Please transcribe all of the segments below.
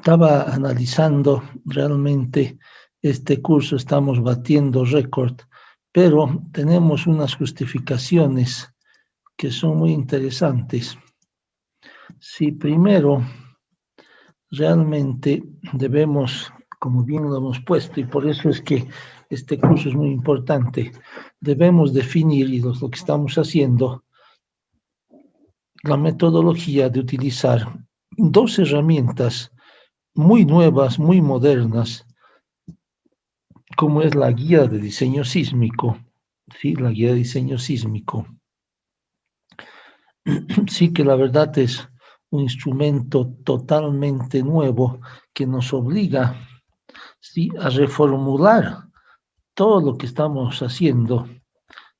Estaba analizando realmente este curso, estamos batiendo récord, pero tenemos unas justificaciones que son muy interesantes. Si primero realmente debemos, como bien lo hemos puesto, y por eso es que este curso es muy importante, debemos definir, y lo que estamos haciendo, la metodología de utilizar dos herramientas muy nuevas, muy modernas, como es la guía de diseño sísmico, ¿sí? La guía de diseño sísmico. Sí que la verdad es un instrumento totalmente nuevo que nos obliga, ¿sí?, a reformular todo lo que estamos haciendo.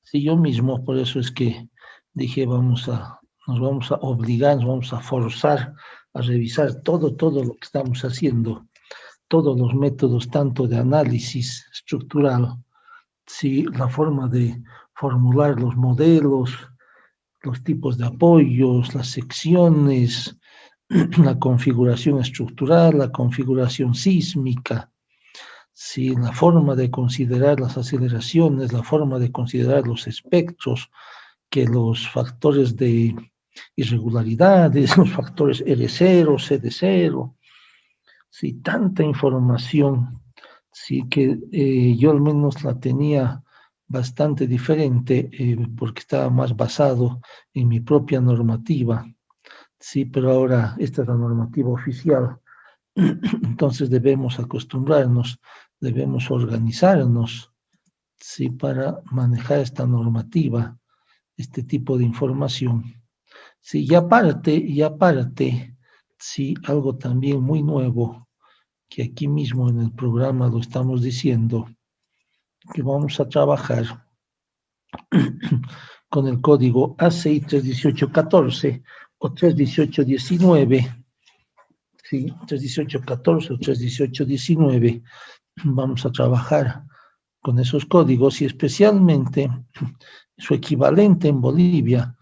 Sí, yo mismo, por eso es que dije, nos vamos a obligar, nos vamos a forzar a revisar todo lo que estamos haciendo, todos los métodos, tanto de análisis estructural, sí, la forma de formular los modelos, los tipos de apoyos, las secciones, la configuración estructural, la configuración sísmica, sí, la forma de considerar las aceleraciones, la forma de considerar los espectros, que los factores de irregularidades, los factores R0, CD0, sí, tanta información, sí que yo al menos la tenía bastante diferente porque estaba más basado en mi propia normativa, sí, pero ahora esta es la normativa oficial, entonces debemos acostumbrarnos, debemos organizarnos, sí, para manejar esta normativa, este tipo de información. Sí, y aparte, sí, algo también muy nuevo, que aquí mismo en el programa lo estamos diciendo, que vamos a trabajar con el código ACI 31814 o 31819, sí, 31814 o 31819, vamos a trabajar con esos códigos y especialmente su equivalente en Bolivia,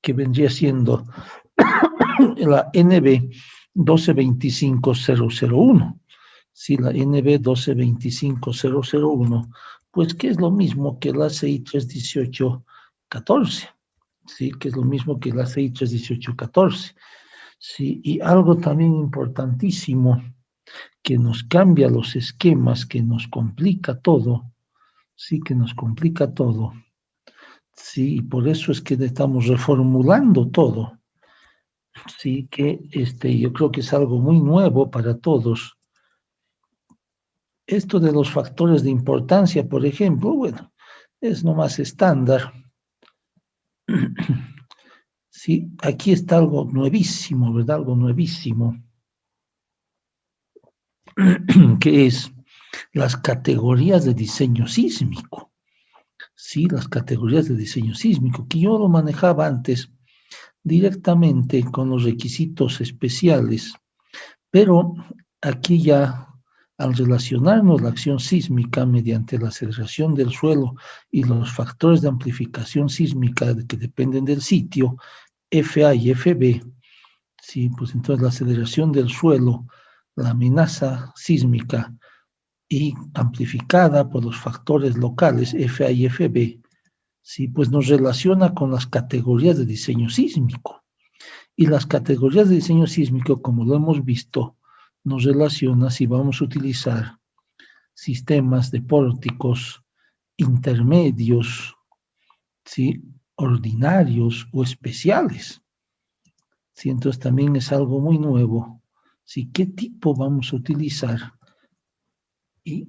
que vendría siendo la NB 1225001. Si la NB 1225001, pues que es lo mismo que la ACI 31814, sí, que es lo mismo que la ACI 31814. Sí, y algo también importantísimo que nos cambia los esquemas, que nos complica todo, sí, que nos complica todo. Sí, y por eso es que estamos reformulando todo. Sí, que yo creo que es algo muy nuevo para todos. Esto de los factores de importancia, por ejemplo, bueno, es nomás estándar. Sí, aquí está algo nuevísimo, ¿verdad? Algo nuevísimo, que es las categorías de diseño sísmico. Sí, las categorías de diseño sísmico, que yo lo manejaba antes directamente con los requisitos especiales, pero aquí ya, al relacionarnos la acción sísmica mediante la aceleración del suelo y los factores de amplificación sísmica que dependen del sitio, FA y FB, sí, pues entonces la aceleración del suelo, la amenaza sísmica y amplificada por los factores locales FA y FB, sí, pues nos relaciona con las categorías de diseño sísmico. Y las categorías de diseño sísmico, como lo hemos visto, nos relaciona si vamos a utilizar sistemas de pórticos intermedios, ¿sí?, ordinarios o especiales. ¿Sí? Entonces también es algo muy nuevo. ¿Sí? ¿Qué tipo vamos a utilizar? Y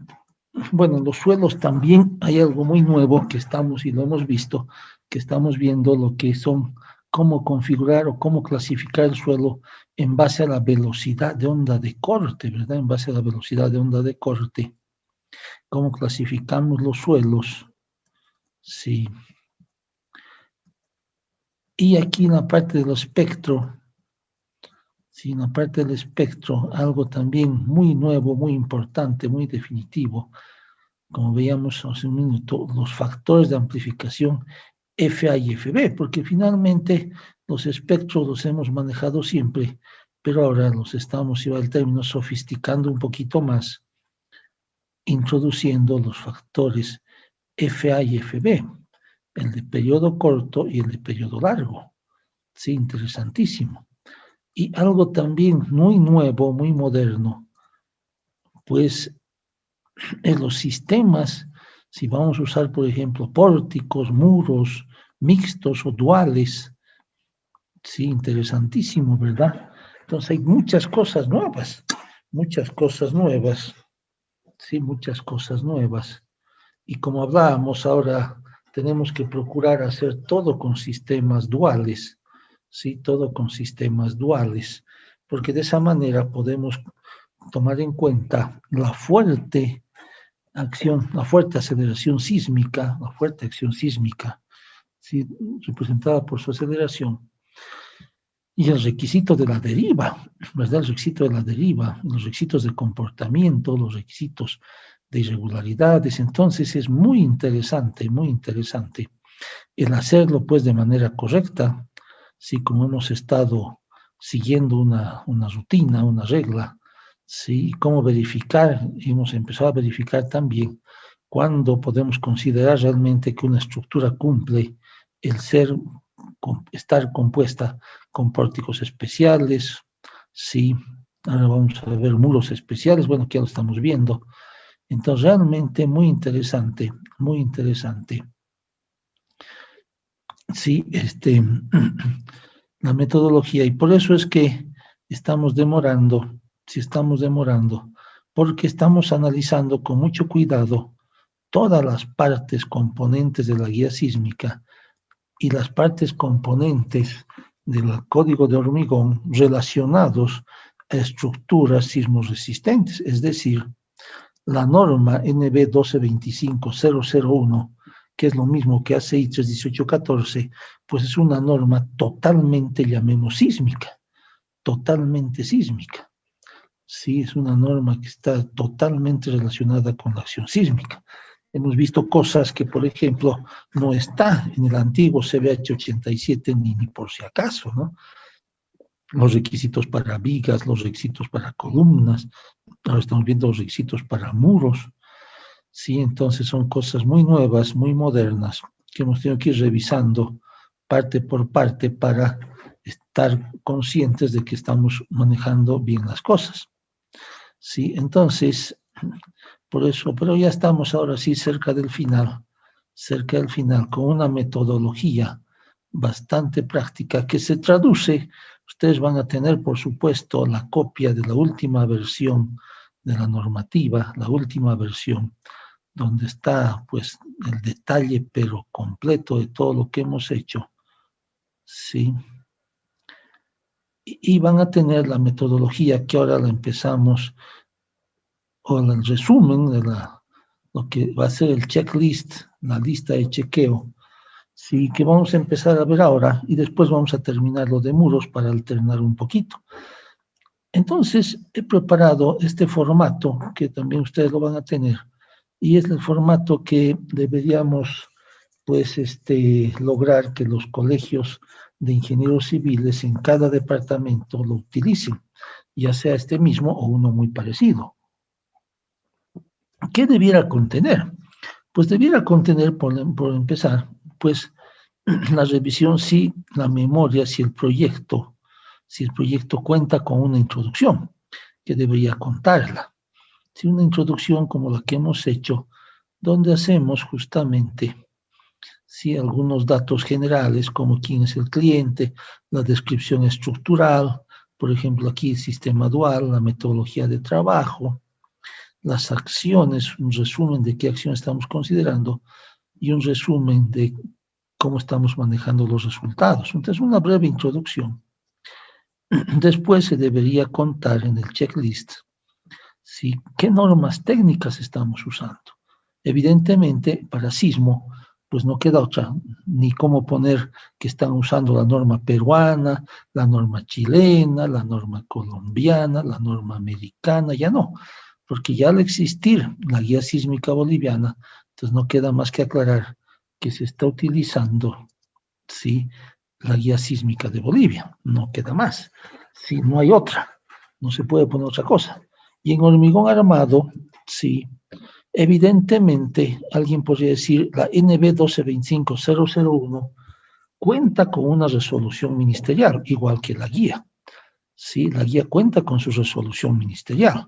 bueno, en los suelos también hay algo muy nuevo que estamos, y lo hemos visto, que estamos viendo lo que son, cómo configurar o cómo clasificar el suelo en base a la velocidad de onda de corte, ¿verdad? En base a la velocidad de onda de corte. ¿Cómo clasificamos los suelos? Sí. Y aquí en la parte del espectro, sí, en la parte del espectro, algo también muy nuevo, muy importante, muy definitivo, como veíamos hace un minuto, los factores de amplificación FA y FB, porque finalmente los espectros los hemos manejado siempre pero ahora los estamos, si va el término, sofisticando un poquito más, introduciendo los factores FA y FB, el de periodo corto y el de periodo largo. Sí, interesantísimo. Y algo también muy nuevo, muy moderno, pues en los sistemas, si vamos a usar, por ejemplo, pórticos, muros, mixtos o duales, sí, interesantísimo, ¿verdad? Entonces hay muchas cosas nuevas, sí, muchas cosas nuevas. Y como hablábamos ahora, tenemos que procurar hacer todo con sistemas duales, sí, todo con sistemas duales, porque de esa manera podemos tomar en cuenta la fuerte acción, la fuerte aceleración sísmica, la fuerte acción sísmica, ¿sí? Representada por su aceleración, y el requisito de la deriva, ¿verdad? El requisito de la deriva, los requisitos de comportamiento, los requisitos de irregularidades. Entonces es muy interesante el hacerlo pues de manera correcta, sí, como hemos estado siguiendo una rutina, una regla, sí, cómo verificar, hemos empezado a verificar también cuándo podemos considerar realmente que una estructura cumple el estar compuesta con pórticos especiales, sí, ahora vamos a ver muros especiales, bueno, que ya lo estamos viendo. Entonces, realmente muy interesante, muy interesante. Sí, la metodología, y por eso es que estamos demorando, si estamos demorando, porque estamos analizando con mucho cuidado todas las partes componentes de la guía sísmica y las partes componentes del código de hormigón relacionados a estructuras sismoresistentes, es decir, la norma NB 1225001, que es lo mismo que ACI 31814, pues es una norma totalmente, llamemos, sísmica, totalmente sísmica. Sí, es una norma que está totalmente relacionada con la acción sísmica. Hemos visto cosas que, por ejemplo, no está en el antiguo CBH 87 ni por si acaso, ¿no? Los requisitos para vigas, los requisitos para columnas, ahora estamos viendo los requisitos para muros, sí, entonces son cosas muy nuevas, muy modernas, que hemos tenido que ir revisando parte por parte para estar conscientes de que estamos manejando bien las cosas. Sí, entonces, por eso, pero ya estamos ahora sí cerca del final, con una metodología bastante práctica que se traduce. Ustedes van a tener, por supuesto, la copia de la última versión de la normativa, la última versión, donde está pues el detalle pero completo de todo lo que hemos hecho, ¿sí? Y van a tener la metodología que ahora la empezamos, o el resumen de lo que va a ser el checklist, la lista de chequeo, sí, que vamos a empezar a ver ahora y después vamos a terminar lo de muros para alternar un poquito. Entonces, he preparado este formato que también ustedes lo van a tener y es el formato que deberíamos pues lograr que los colegios de ingenieros civiles en cada departamento lo utilicen, ya sea este mismo o uno muy parecido. ¿Qué debiera contener? Pues debiera contener, por empezar, pues la revisión si la memoria, si el proyecto cuenta con una introducción, que debería contarla. Si una introducción como la que hemos hecho, donde hacemos justamente sí, algunos datos generales como quién es el cliente, la descripción estructural, por ejemplo aquí el sistema dual, la metodología de trabajo, las acciones, un resumen de qué acción estamos considerando y un resumen de cómo estamos manejando los resultados. Entonces, una breve introducción. Después se debería contar en el checklist ¿sí? qué normas técnicas estamos usando. Evidentemente, para sismo, pues no queda otra, ni cómo poner que están usando la norma peruana, la norma chilena, la norma colombiana, la norma americana, ya no, porque ya al existir la guía sísmica boliviana, entonces no queda más que aclarar que se está utilizando, ¿sí? la guía sísmica de Bolivia, no queda más. Si no hay otra, no se puede poner otra cosa. Y en hormigón armado, sí, evidentemente alguien podría decir la NB 1225001 cuenta con una resolución ministerial, igual que la guía. Sí, la guía cuenta con su resolución ministerial.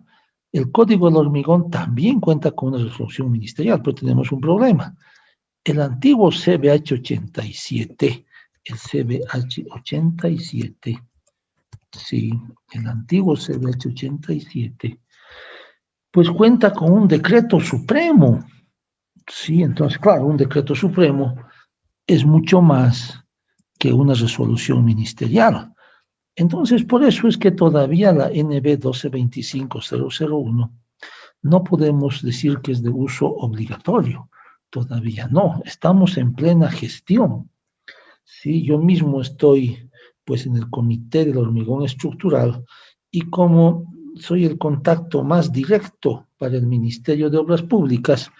El código del hormigón también cuenta con una resolución ministerial, pero tenemos un problema. El antiguo CBH 87, el CBH 87, sí, el antiguo CBH 87, pues cuenta con un decreto supremo. Sí, entonces, claro, un decreto supremo es mucho más que una resolución ministerial. Entonces, por eso es que todavía la NB 1225001 no podemos decir que es de uso obligatorio. Todavía no. Estamos en plena gestión. Sí, yo mismo estoy pues en el comité del hormigón estructural y como soy el contacto más directo para el Ministerio de Obras Públicas,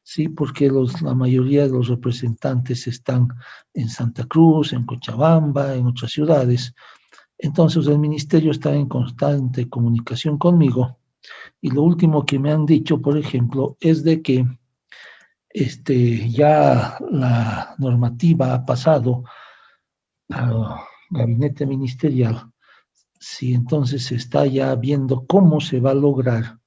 sí, porque la mayoría de los representantes están en Santa Cruz, en Cochabamba, en otras ciudades. Entonces el ministerio está en constante comunicación conmigo y lo último que me han dicho, por ejemplo, es de que ya la normativa ha pasado al gabinete ministerial, sí, entonces se está ya viendo cómo se va a lograr,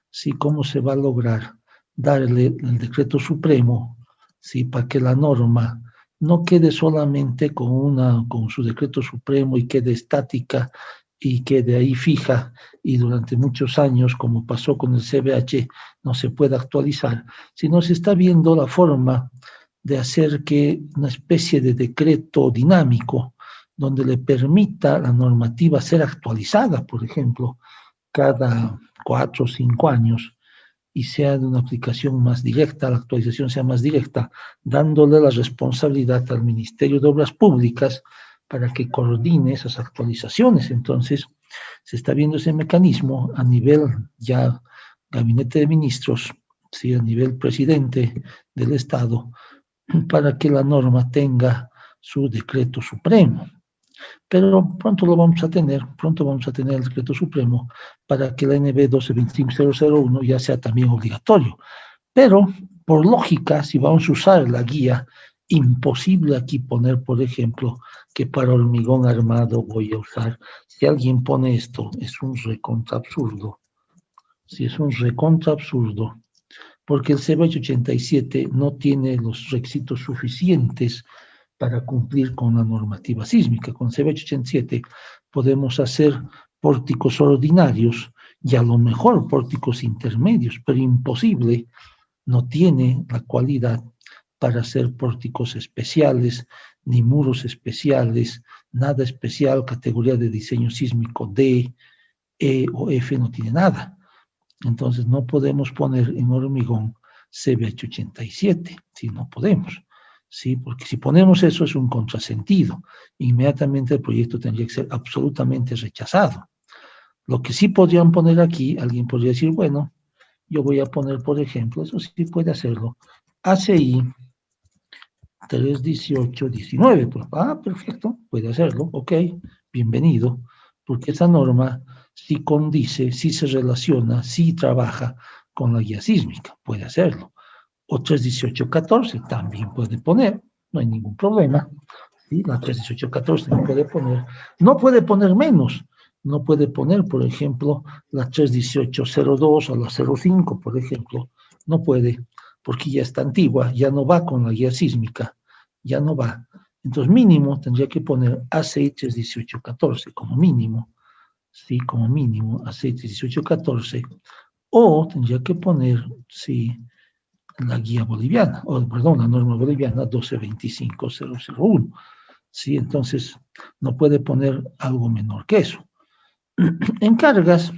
sí, cómo se va a lograr darle el decreto supremo, sí, para que la norma no quede solamente con su decreto supremo y quede estática y quede ahí fija y durante muchos años, como pasó con el CBH, no se pueda actualizar, sino se está viendo la forma de hacer que una especie de decreto dinámico donde le permita a la normativa ser actualizada, por ejemplo, cada 4 o 5 años y sea de una aplicación más directa, la actualización sea más directa, dándole la responsabilidad al Ministerio de Obras Públicas para que coordine esas actualizaciones. Entonces, se está viendo ese mecanismo a nivel ya gabinete de ministros, sí, a nivel presidente del Estado, para que la norma tenga su decreto supremo. Pero pronto vamos a tener el decreto supremo para que la NB 1225001 ya sea también obligatorio. Pero, por lógica, si vamos a usar la guía, imposible aquí poner, por ejemplo, que para hormigón armado voy a usar. Si alguien pone esto, es un recontra absurdo. Si es un recontra absurdo, porque el CBH 87 no tiene los requisitos suficientes para cumplir con la normativa sísmica. Con CBH 87 podemos hacer pórticos ordinarios y a lo mejor pórticos intermedios, pero imposible, no tiene la cualidad para hacer pórticos especiales, ni muros especiales, nada especial, categoría de diseño sísmico D, E o F no tiene nada. Entonces no podemos poner en hormigón CBH 87, si no podemos. ¿Sí? Porque si ponemos eso es un contrasentido. Inmediatamente el proyecto tendría que ser absolutamente rechazado. Lo que sí podrían poner aquí, alguien podría decir, bueno, yo voy a poner, por ejemplo, eso sí puede hacerlo, ACI 31819. Pues, perfecto, puede hacerlo, ok, bienvenido, porque esa norma sí condice, sí se relaciona, sí trabaja con la guía sísmica, puede hacerlo. O 31814 también puede poner, no hay ningún problema. ¿Sí? La 31814 no puede poner menos, no puede poner, por ejemplo, la 31802 o la 05, por ejemplo, no puede, porque ya está antigua, ya no va con la guía sísmica, ya no va. Entonces, mínimo tendría que poner A6 31814 como mínimo, sí, como mínimo, A6 31814, o tendría que poner, sí, la guía boliviana, o perdón, la norma boliviana 1225001. Sí, entonces no puede poner algo menor que eso. En cargas,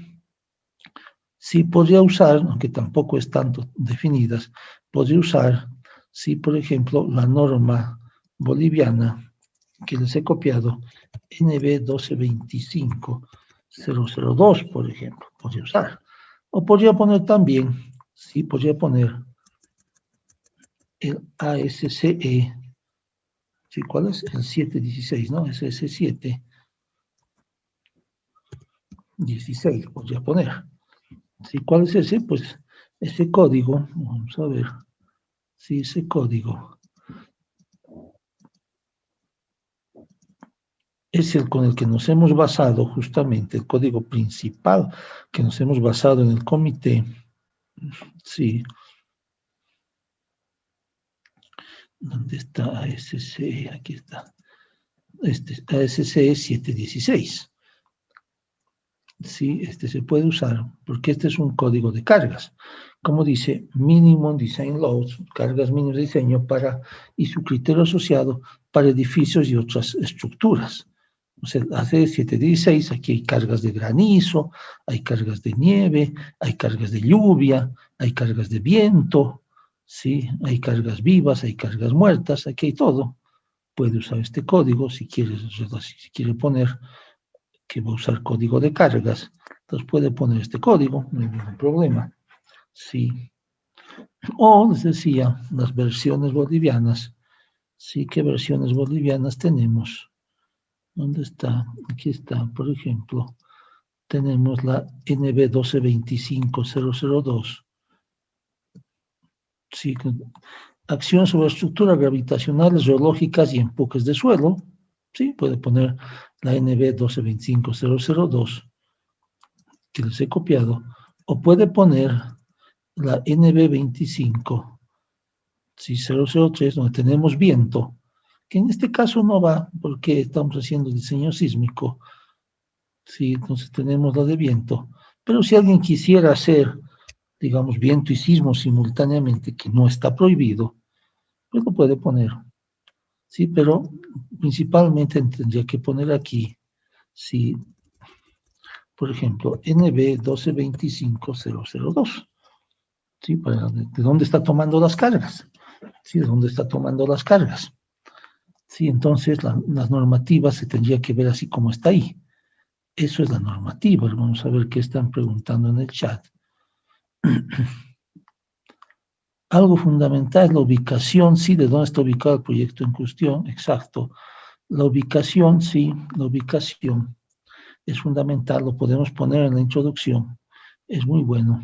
sí podría usar, aunque tampoco es tanto definidas, podría usar, sí, por ejemplo, la norma boliviana que les he copiado, NB 1225002, por ejemplo, podría usar. O podría poner también, sí, podría poner el ASCE, ¿sí? ¿Cuál es? El 716, ¿no? Es ese 7. 16, podría poner. ¿Sí? ¿Cuál es ese? Pues ese código, vamos a ver, sí, ese código es el con el que nos hemos basado justamente, el código principal que nos hemos basado en el comité, sí. ¿Dónde está ASC? Aquí está. ASC 716. Sí, este se puede usar porque este es un código de cargas. Como dice, Minimum Design Loads, cargas mínimas de diseño para, y su criterio asociado para edificios y otras estructuras. O sea, hace 716, aquí hay cargas de granizo, hay cargas de nieve, hay cargas de lluvia, hay cargas de viento, ¿sí? Hay cargas vivas, hay cargas muertas, aquí hay todo. Puede usar este código si quiere poner que va a usar código de cargas, entonces puede poner este código, no hay ningún problema. Sí. O, les decía, las versiones bolivianas. Sí, ¿qué versiones bolivianas tenemos? ¿Dónde está? Aquí está, por ejemplo, tenemos la NB 1225002. Sí, acción sobre estructuras gravitacionales, geológicas y empuje de suelo. Sí, puede poner la NB 1225002, que les he copiado, o puede poner la NB25, sí, 003, donde tenemos viento, que en este caso no va porque estamos haciendo diseño sísmico, sí, entonces tenemos la de viento, pero si alguien quisiera hacer, digamos, viento y sismo simultáneamente, que no está prohibido, pues lo puede poner, sí, pero principalmente tendría que poner aquí, sí, por ejemplo, NB 1225002. ¿Sí? ¿De dónde está tomando las cargas? ¿Sí? ¿De dónde está tomando las cargas? ¿Sí? Entonces, las normativas se tendría que ver así como está ahí. Eso es la normativa. Vamos a ver qué están preguntando en el chat. Algo fundamental es la ubicación, sí, de dónde está ubicado el proyecto en cuestión, exacto. La ubicación, sí, la ubicación es fundamental, lo podemos poner en la introducción. Es muy bueno.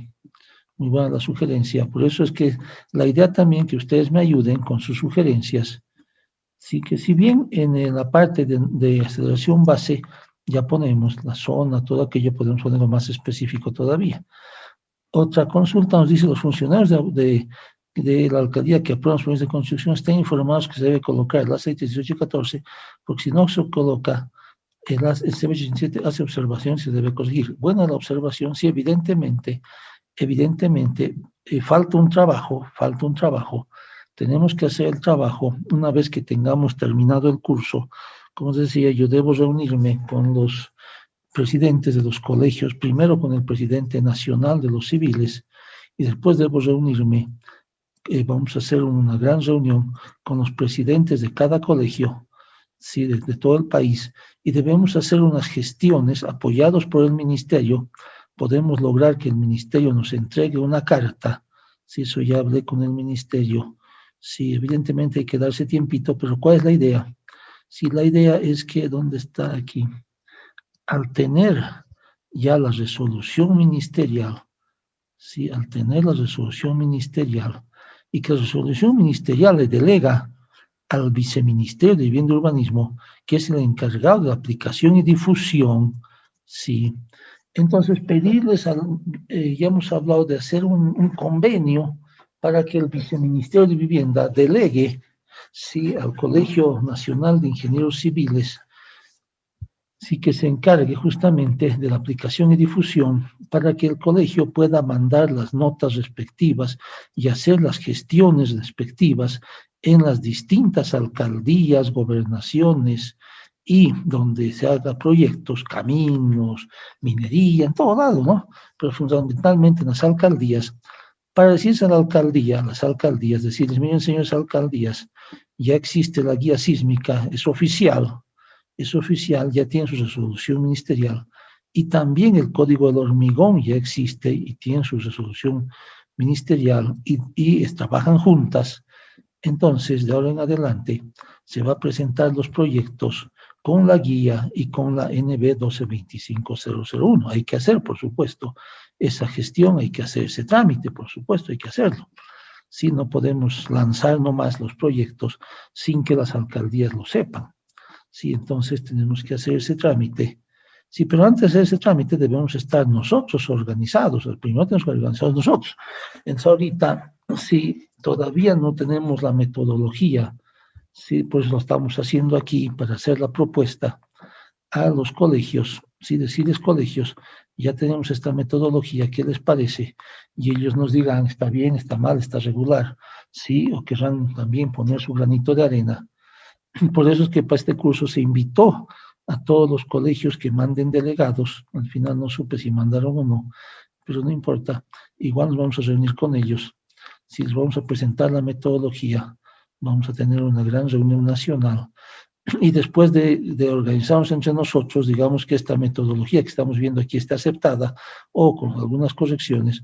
Muy buena la sugerencia. Por eso es que la idea también que ustedes me ayuden con sus sugerencias. Sí que si bien en la parte de aceleración base ya ponemos la zona, todo aquello, podemos ponerlo más específico todavía. Otra consulta nos dice: los funcionarios de la alcaldía que aprueban los planes de construcción estén informados que se debe colocar el aceite 18 y 14, porque si no se coloca el CB17 hace observación y se debe corregir. Buena la observación, sí, evidentemente, falta un trabajo. Tenemos que hacer el trabajo una vez que tengamos terminado el curso. Como os decía, yo debo reunirme con los presidentes de los colegios, primero con el presidente nacional de los civiles, y después debo reunirme, vamos a hacer una gran reunión con los presidentes de cada colegio, sí, de todo el país, y debemos hacer unas gestiones apoyados por el ministerio. Podemos lograr que el ministerio nos entregue una carta, si eso ya hablé con el ministerio, sí, evidentemente hay que darse tiempito, pero ¿cuál es la idea? Sí, la idea es que, ¿dónde está aquí? Al tener ya la resolución ministerial, sí, al tener la resolución ministerial, y que la resolución ministerial le delega al Viceministerio de Vivienda y Urbanismo, que es el encargado de la aplicación y difusión, sí. Entonces, pedirles, ya hemos hablado de hacer un convenio para que el Viceministerio de Vivienda delegue, sí, al Colegio Nacional de Ingenieros Civiles, sí, que se encargue justamente de la aplicación y difusión para que el colegio pueda mandar las notas respectivas y hacer las gestiones respectivas en las distintas alcaldías, gobernaciones y donde se haga proyectos, caminos, minería, en todo lado, ¿no? Pero fundamentalmente en las alcaldías, para decirse a la alcaldía, las alcaldías, decirles: miren, señores alcaldías, ya existe la guía sísmica, es oficial, ya tiene su resolución ministerial, y también el código del hormigón ya existe y tiene su resolución ministerial, y trabajan juntas. Entonces, de ahora en adelante, se va a presentar los proyectos con la guía y con la NB 1225001. Hay que hacer, por supuesto, esa gestión, hay que hacer ese trámite, por supuesto, hay que hacerlo. Si no podemos lanzar nomás los proyectos sin que las alcaldías lo sepan. Sí, entonces tenemos que hacer ese trámite. Sí, pero antes de hacer ese trámite debemos estar nosotros organizados. Primero tenemos que organizarnos nosotros. Entonces ahorita, si todavía no tenemos la metodología, sí, pues lo estamos haciendo aquí para hacer la propuesta a los colegios, sí, decirles colegios, ya tenemos esta metodología, ¿qué les parece? Y ellos nos dirán, está bien, está mal, está regular, sí, o querrán también poner su granito de arena. Por eso es que para este curso se invitó a todos los colegios que manden delegados. Al final no supe si mandaron o no, pero no importa. Igual nos vamos a reunir con ellos. Si les vamos a presentar la metodología, vamos a tener una gran reunión nacional. Y después de organizarnos entre nosotros, digamos que esta metodología que estamos viendo aquí está aceptada o con algunas correcciones,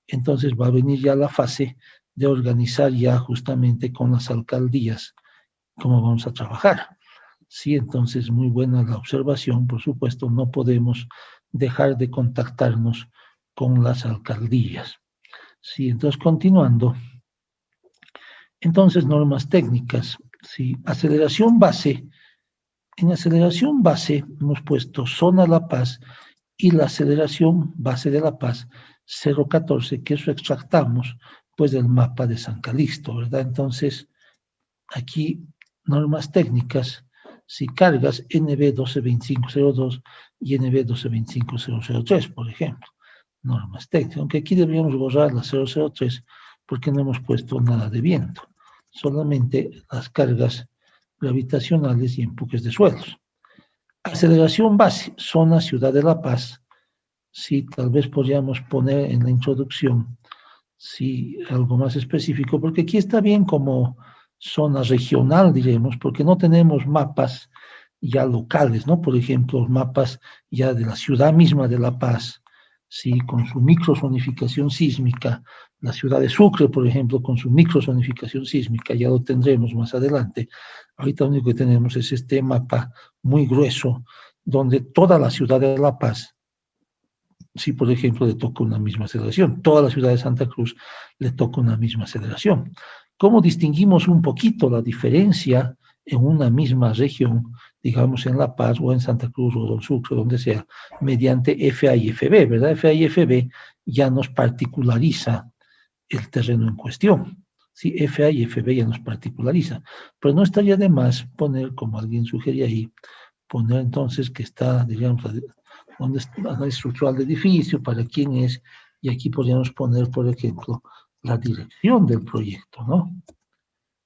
entonces va a venir ya la fase de organizar ya justamente con las alcaldías cómo vamos a trabajar. Sí, entonces muy buena la observación, por supuesto, no podemos dejar de contactarnos con las alcaldías. Sí, entonces continuando. Entonces, normas técnicas. Sí, aceleración base. En aceleración base hemos puesto zona La Paz y la aceleración base de La Paz 014, que eso extractamos pues del mapa de San Calixto, ¿verdad? Entonces, aquí normas técnicas, si cargas NB 122502 y NB 122503, por ejemplo, normas técnicas, aunque aquí deberíamos borrar la 003 porque no hemos puesto nada de viento, solamente las cargas gravitacionales y empujes de suelos. Aceleración base, zona Ciudad de La Paz, sí, tal vez podríamos poner en la introducción, sí, algo más específico, porque aquí está bien como zona regional, diremos, porque no tenemos mapas ya locales, ¿no? Por ejemplo, mapas ya de la ciudad misma de La Paz, sí, con su microzonificación sísmica, la ciudad de Sucre, por ejemplo, con su microzonificación sísmica, ya lo tendremos más adelante. Ahorita lo único que tenemos es este mapa muy grueso, donde toda la ciudad de La Paz, si por ejemplo le toca una misma aceleración, toda la ciudad de Santa Cruz le toca una misma aceleración. ¿Cómo distinguimos un poquito la diferencia en una misma región, digamos en La Paz o en Santa Cruz o en Sucre, donde sea, mediante FA y FB, ¿verdad? FA y FB ya nos particulariza el terreno en cuestión. Sí, FA y FB ya nos particulariza, pero no estaría de más poner, como alguien sugería ahí, poner entonces que está, digamos, donde está la estructural del edificio, para quién es, y aquí podríamos poner, por ejemplo, la dirección del proyecto, ¿no?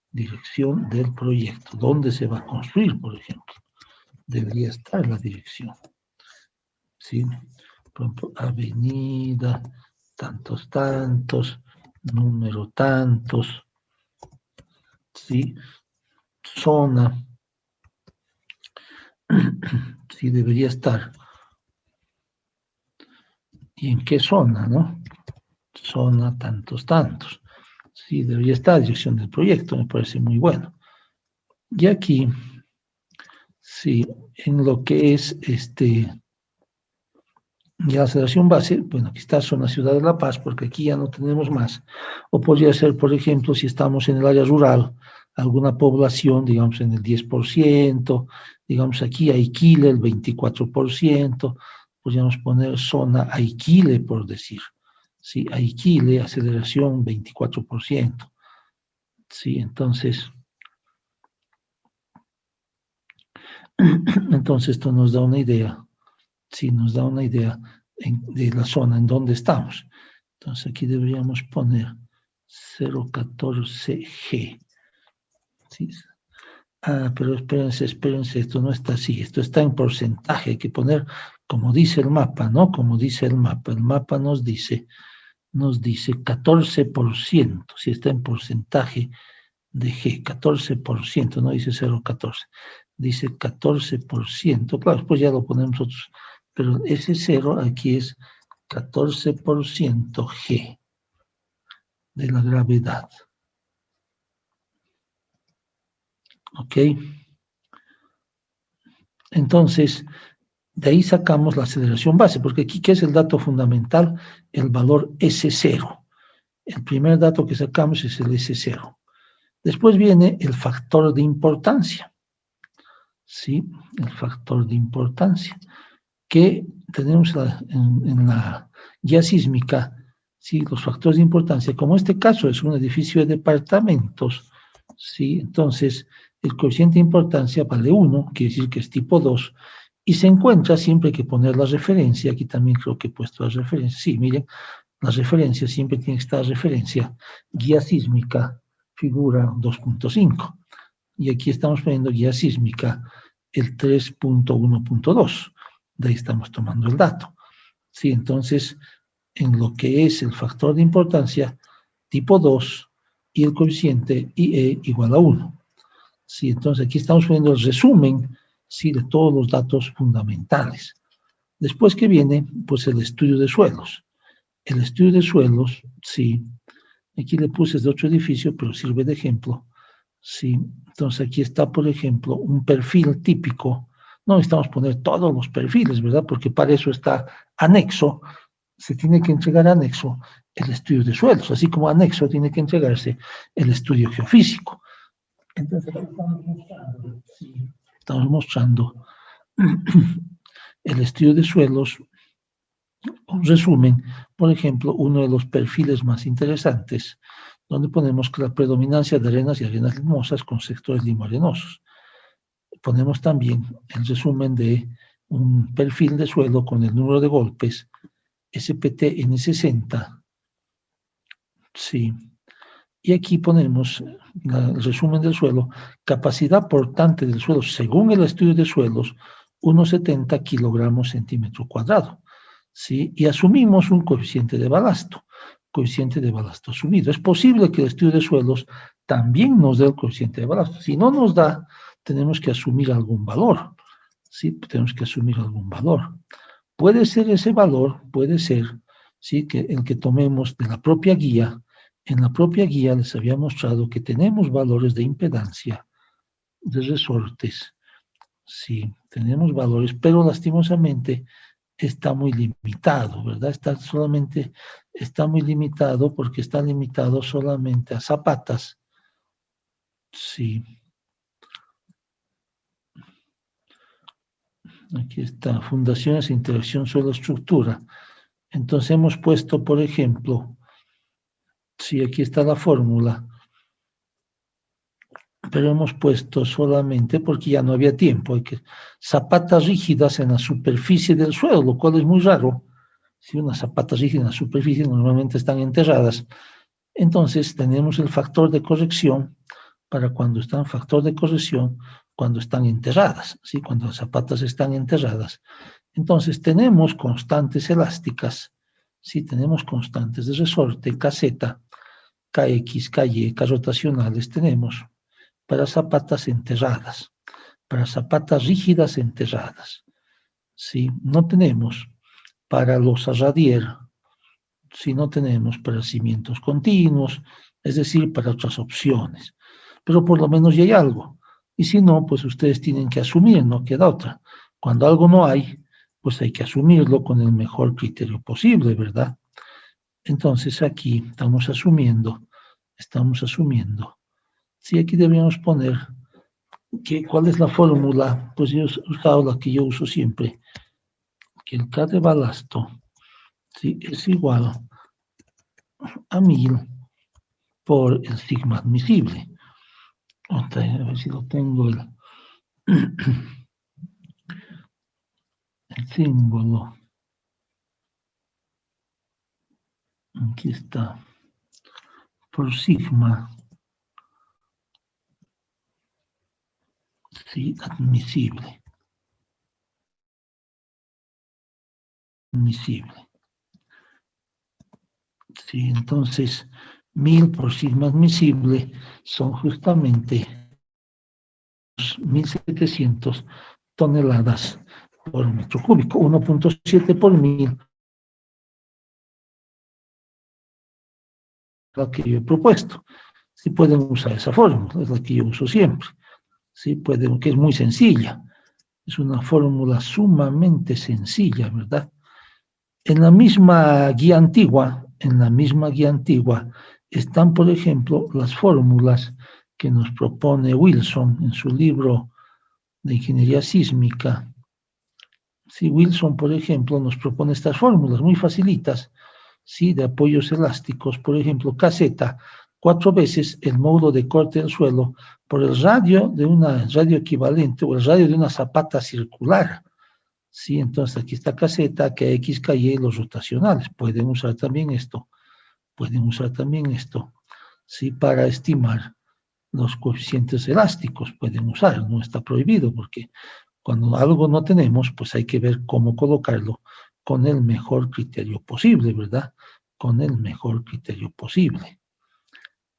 Dirección del proyecto, dónde se va a construir, por ejemplo. Debería estar la dirección. ¿Sí? Por ejemplo, avenida, tantos, tantos, número tantos, ¿sí? Zona, sí debería estar. ¿Y en qué zona, no? Zona tantos, tantos. Sí, debería estar dirección del proyecto, me parece muy bueno. Y aquí, sí, en lo que es ya la aceleración base, bueno, aquí está zona Ciudad de La Paz, porque aquí ya no tenemos más. O podría ser, por ejemplo, si estamos en el área rural, alguna población, digamos, en el 10%, digamos aquí Aiquile, el 24%, podríamos poner zona Aiquile, por decir. Sí, Aiquile, aceleración 24%. Sí, entonces esto nos da una idea, sí, nos da una idea de la zona en donde estamos. Entonces aquí deberíamos poner 014G. ¿Sí? Ah, pero espérense, esto no está así, esto está en porcentaje, hay que poner como dice el mapa, ¿no? Como dice el mapa nos dice 14%, si está en porcentaje de G, 14%, no dice 0,14, dice 14%, claro, después ya lo ponemos nosotros, pero ese 0 aquí es 14% G de la gravedad. ¿Ok? Entonces, de ahí sacamos la aceleración base, porque aquí, ¿qué es el dato fundamental? El valor S0. El primer dato que sacamos es el S0. Después viene el factor de importancia. ¿Sí? El factor de importancia. Que tenemos en la guía sísmica, ¿sí? Los factores de importancia. Como este caso es un edificio de departamentos, ¿sí? Entonces, el coeficiente de importancia vale 1, quiere decir que es tipo 2, y se encuentra, siempre hay que poner la referencia, aquí también creo que he puesto la referencia, sí, miren, la referencia siempre tiene que estar referencia, guía sísmica, figura 2.5, y aquí estamos poniendo guía sísmica el 3.1.2, de ahí estamos tomando el dato. Sí, entonces, en lo que es el factor de importancia, tipo 2, y el coeficiente IE igual a 1. Sí, entonces aquí estamos poniendo el resumen, sí, de todos los datos fundamentales. Después que viene, pues el estudio de suelos. El estudio de suelos, sí, aquí le puse de otro edificio, pero sirve de ejemplo. Sí, entonces aquí está, por ejemplo, un perfil típico. No necesitamos poner todos los perfiles, ¿verdad? Porque para eso está anexo, se tiene que entregar anexo el estudio de suelos, así como anexo tiene que entregarse el estudio geofísico. Entonces aquí estamos mostrando el estudio de suelos, un resumen, por ejemplo, uno de los perfiles más interesantes, donde ponemos que la predominancia de arenas y arenas limosas con sectores limo-arenosos. Ponemos también el resumen de un perfil de suelo con el número de golpes SPT N60. Sí. Y aquí ponemos el resumen del suelo, capacidad portante del suelo, según el estudio de suelos, 1,70 kilogramos centímetro cuadrado. ¿Sí? Y asumimos un coeficiente de balasto asumido. Es posible que el estudio de suelos también nos dé el coeficiente de balasto. Si no nos da, tenemos que asumir algún valor. ¿Sí? Tenemos que asumir algún valor. Puede ser ese valor, puede ser, ¿sí? Que el que tomemos de la propia guía. En la propia guía les había mostrado que tenemos valores de impedancia, de resortes. Sí, tenemos valores, pero lastimosamente está muy limitado, ¿verdad? Está muy limitado porque está limitado solamente a zapatas. Sí. Aquí está, fundaciones, interacción suelo-estructura. Entonces hemos puesto, por ejemplo, sí, aquí está la fórmula, pero hemos puesto solamente porque ya no había tiempo, hay que zapatas rígidas en la superficie del suelo, lo cual es muy raro. Si unas zapatas rígidas en la superficie normalmente están enterradas, entonces tenemos el factor de corrección para cuando están factor de corrección, cuando están enterradas, ¿sí? Cuando las zapatas están enterradas. Entonces tenemos constantes elásticas, ¿sí? Tenemos constantes de resorte, KZ, KX, KY, K rotacionales tenemos para zapatas enterradas, para zapatas rígidas enterradas. ¿Sí? No tenemos para los radier, si no tenemos para cimientos continuos, es decir, para otras opciones. Pero por lo menos ya hay algo. Y si no, pues ustedes tienen que asumir, no queda otra. Cuando algo no hay, pues hay que asumirlo con el mejor criterio posible, ¿verdad? Entonces aquí estamos asumiendo. Sí, aquí deberíamos poner ¿cuál es la fórmula? Pues yo he usado la que yo uso siempre, que el K de balasto, ¿sí? Es igual a 1000 por el sigma admisible. A ver si lo tengo el símbolo. Aquí está. Por sigma. Sí, admisible. Admisible. Sí, entonces 1000 por sigma admisible son justamente 1700 toneladas por metro cúbico, 1.7 por 1000, la que yo he propuesto. Sí pueden usar esa fórmula, es la que yo uso siempre. Sí pueden, que es muy sencilla. Es una fórmula sumamente sencilla, ¿verdad? En la misma guía antigua, están, por ejemplo, las fórmulas que nos propone Wilson en su libro de ingeniería sísmica. Si Wilson, por ejemplo, nos propone estas fórmulas muy facilitas, ¿sí? De apoyos elásticos, por ejemplo, KZ, 4 veces el módulo de corte del suelo por el radio equivalente o el radio de una zapata circular. Sí, entonces aquí está KZ, KX, KY, los rotacionales. Pueden usar también esto, sí, para estimar los coeficientes elásticos. Pueden usar, no está prohibido, porque cuando algo no tenemos, pues hay que ver cómo colocarlo con el mejor criterio posible, ¿verdad? Con el mejor criterio posible.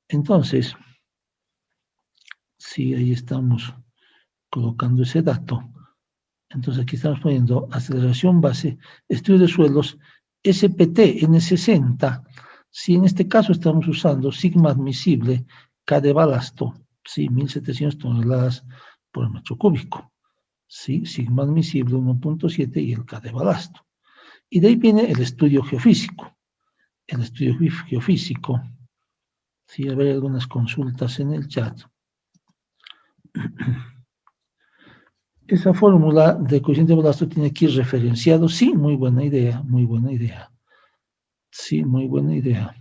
Entonces, sí, ahí estamos colocando ese dato. Entonces aquí estamos poniendo aceleración base, estudio de suelos, SPT N60. Si en este caso estamos usando sigma admisible K de balasto, sí, 1700 toneladas por metro cúbico. Sí, sigma admisible 1.7 y el K de balasto. Y de ahí viene el estudio geofísico. El estudio geofísico, sí, a ver algunas consultas en el chat. Esa fórmula de coeficiente de balasto tiene aquí referenciado. Sí, muy buena idea, muy buena idea. Sí, muy buena idea.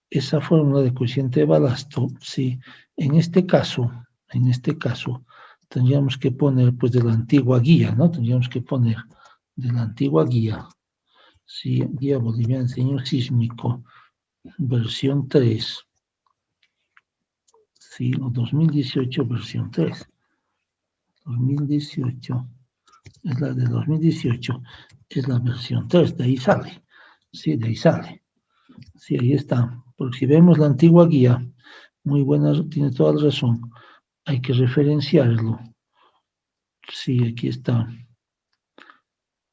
Esa fórmula de coeficiente de balasto, sí, en este caso, tendríamos que poner, pues, de la antigua guía, ¿no? Tendríamos que poner de la antigua guía, sí, Guía Boliviana de Diseño Sísmico, versión 3, sí, o 2018, versión 3. 2018, es la de 2018, es la versión 3, de ahí sale, sí, de ahí sale. Sí, ahí está. Porque si vemos la antigua guía, muy buena, tiene toda la razón. Hay que referenciarlo. Sí, aquí está.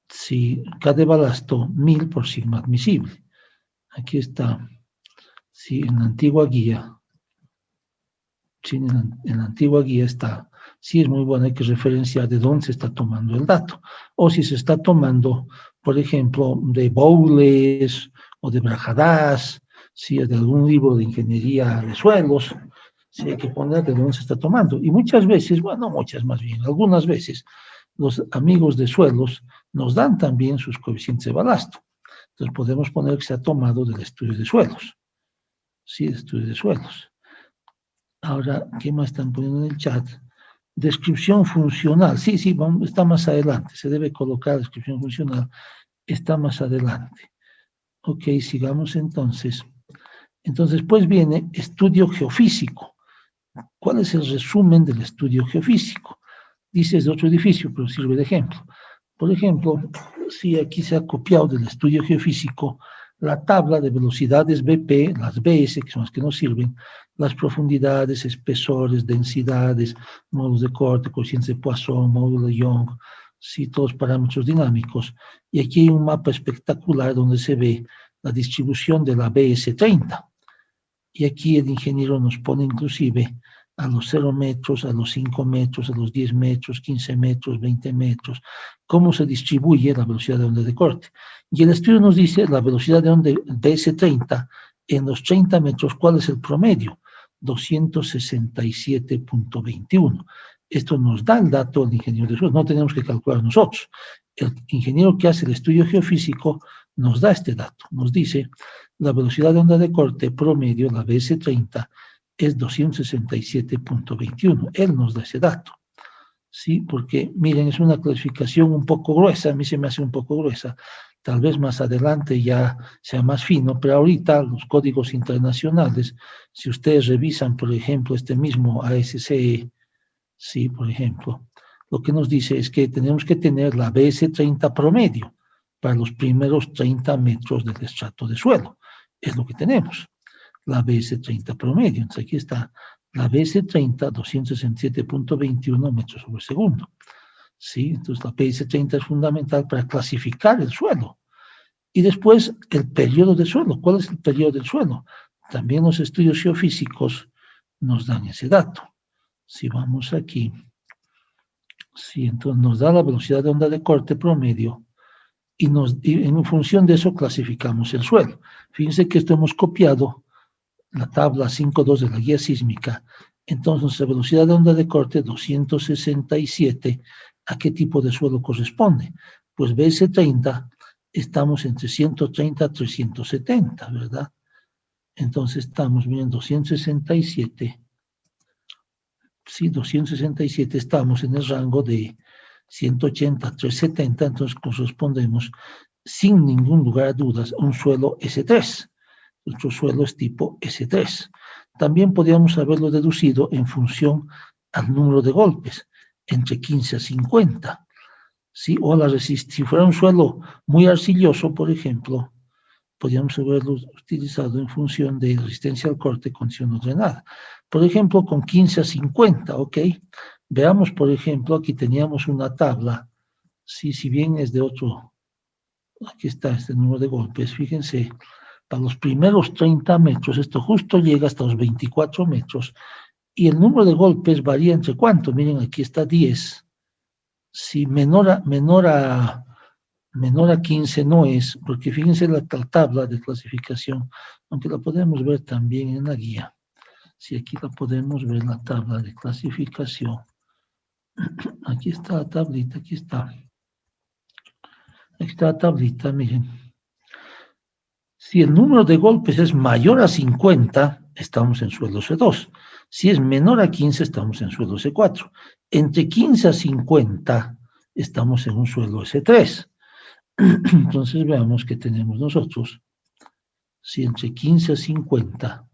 Sí, K de balasto, 1000 por sigma admisible. Aquí está. Sí, en la antigua guía. Sí, en la antigua guía está. Sí, es muy bueno, hay que referenciar de dónde se está tomando el dato. O si se está tomando, por ejemplo, de Bowles o de Brajadas, si es de algún libro de ingeniería de suelos, sí hay que poner de dónde se está tomando. Y muchas veces, bueno, muchas más bien, algunas veces, los amigos de suelos nos dan también sus coeficientes de balasto. Entonces podemos poner que se ha tomado del estudio de suelos. Sí, de estudio de suelos. Ahora, ¿qué más están poniendo en el chat? Descripción funcional. Sí, sí, está más adelante. Se debe colocar descripción funcional. Está más adelante. Ok, sigamos entonces. Entonces, pues viene estudio geofísico. ¿Cuál es el resumen del estudio geofísico? Dice es de otro edificio, pero sirve de ejemplo. Por ejemplo, si aquí se ha copiado del estudio geofísico la tabla de velocidades BP, las BS, que son las que nos sirven, las profundidades, espesores, densidades, módulos de corte, coeficientes de Poisson, módulo de Young, sí, todos parámetros dinámicos. Y aquí hay un mapa espectacular donde se ve la distribución de la BS30. Y aquí el ingeniero nos pone inclusive a los 0 metros, a los 5 metros, a los 10 metros, 15 metros, 20 metros, cómo se distribuye la velocidad de onda de corte. Y el estudio nos dice la velocidad de onda BS30 en los 30 metros, ¿cuál es el promedio? 267.21. Esto nos da el dato del ingeniero de suelos, no tenemos que calcular nosotros. El ingeniero que hace el estudio geofísico nos da este dato, nos dice la velocidad de onda de corte promedio, la BS30, es 267.21. Él nos da ese dato. ¿Sí? Porque, miren, es una clasificación un poco gruesa, a mí se me hace un poco gruesa. Tal vez más adelante ya sea más fino, pero ahorita los códigos internacionales, si ustedes revisan, por ejemplo, este mismo ASCE, sí, por ejemplo, lo que nos dice es que tenemos que tener la BS30 promedio para los primeros 30 metros del estrato de suelo. Es lo que tenemos, la BS30 promedio. Entonces aquí está la BS30, 267.21 metros sobre segundo. ¿Sí? Entonces la BS30 es fundamental para clasificar el suelo. Y después el periodo del suelo. ¿Cuál es el periodo del suelo? También los estudios geofísicos nos dan ese dato. Si vamos aquí, Sí, entonces nos da la velocidad de onda de corte promedio y en función de eso clasificamos el suelo. Fíjense que esto hemos copiado la tabla 5.2 de la guía sísmica. Entonces, nuestra velocidad de onda de corte 267, ¿a qué tipo de suelo corresponde? Pues BS30, estamos entre 130 a 370, ¿verdad? Entonces estamos viendo 267. Sí, 267, estamos en el rango de 180 a 370, entonces correspondemos sin ningún lugar a dudas a un suelo S3. Nuestro suelo es tipo S3. También podríamos haberlo deducido en función al número de golpes, entre 15 a 50. ¿Sí? O si fuera un suelo muy arcilloso, por ejemplo, podríamos haberlo utilizado en función de resistencia al corte, condición no drenada. Por ejemplo, con 15 a 50, ¿ok? Veamos, por ejemplo, aquí teníamos una tabla, si bien es de otro, aquí está este número de golpes, fíjense, para los primeros 30 metros, esto justo llega hasta los 24 metros, y el número de golpes varía entre cuánto, miren, aquí está 10, si menor a 15 no es, porque fíjense la tabla de clasificación, aunque la podemos ver también en la guía, si aquí la podemos ver la tabla de clasificación, aquí está la tablita, aquí está la tablita, miren. Si el número de golpes es mayor a 50, estamos en suelo C2. Si es menor a 15, estamos en suelo C4. Entre 15 a 50, estamos en un suelo S3. Entonces veamos qué tenemos nosotros. Si entre 15 a 50,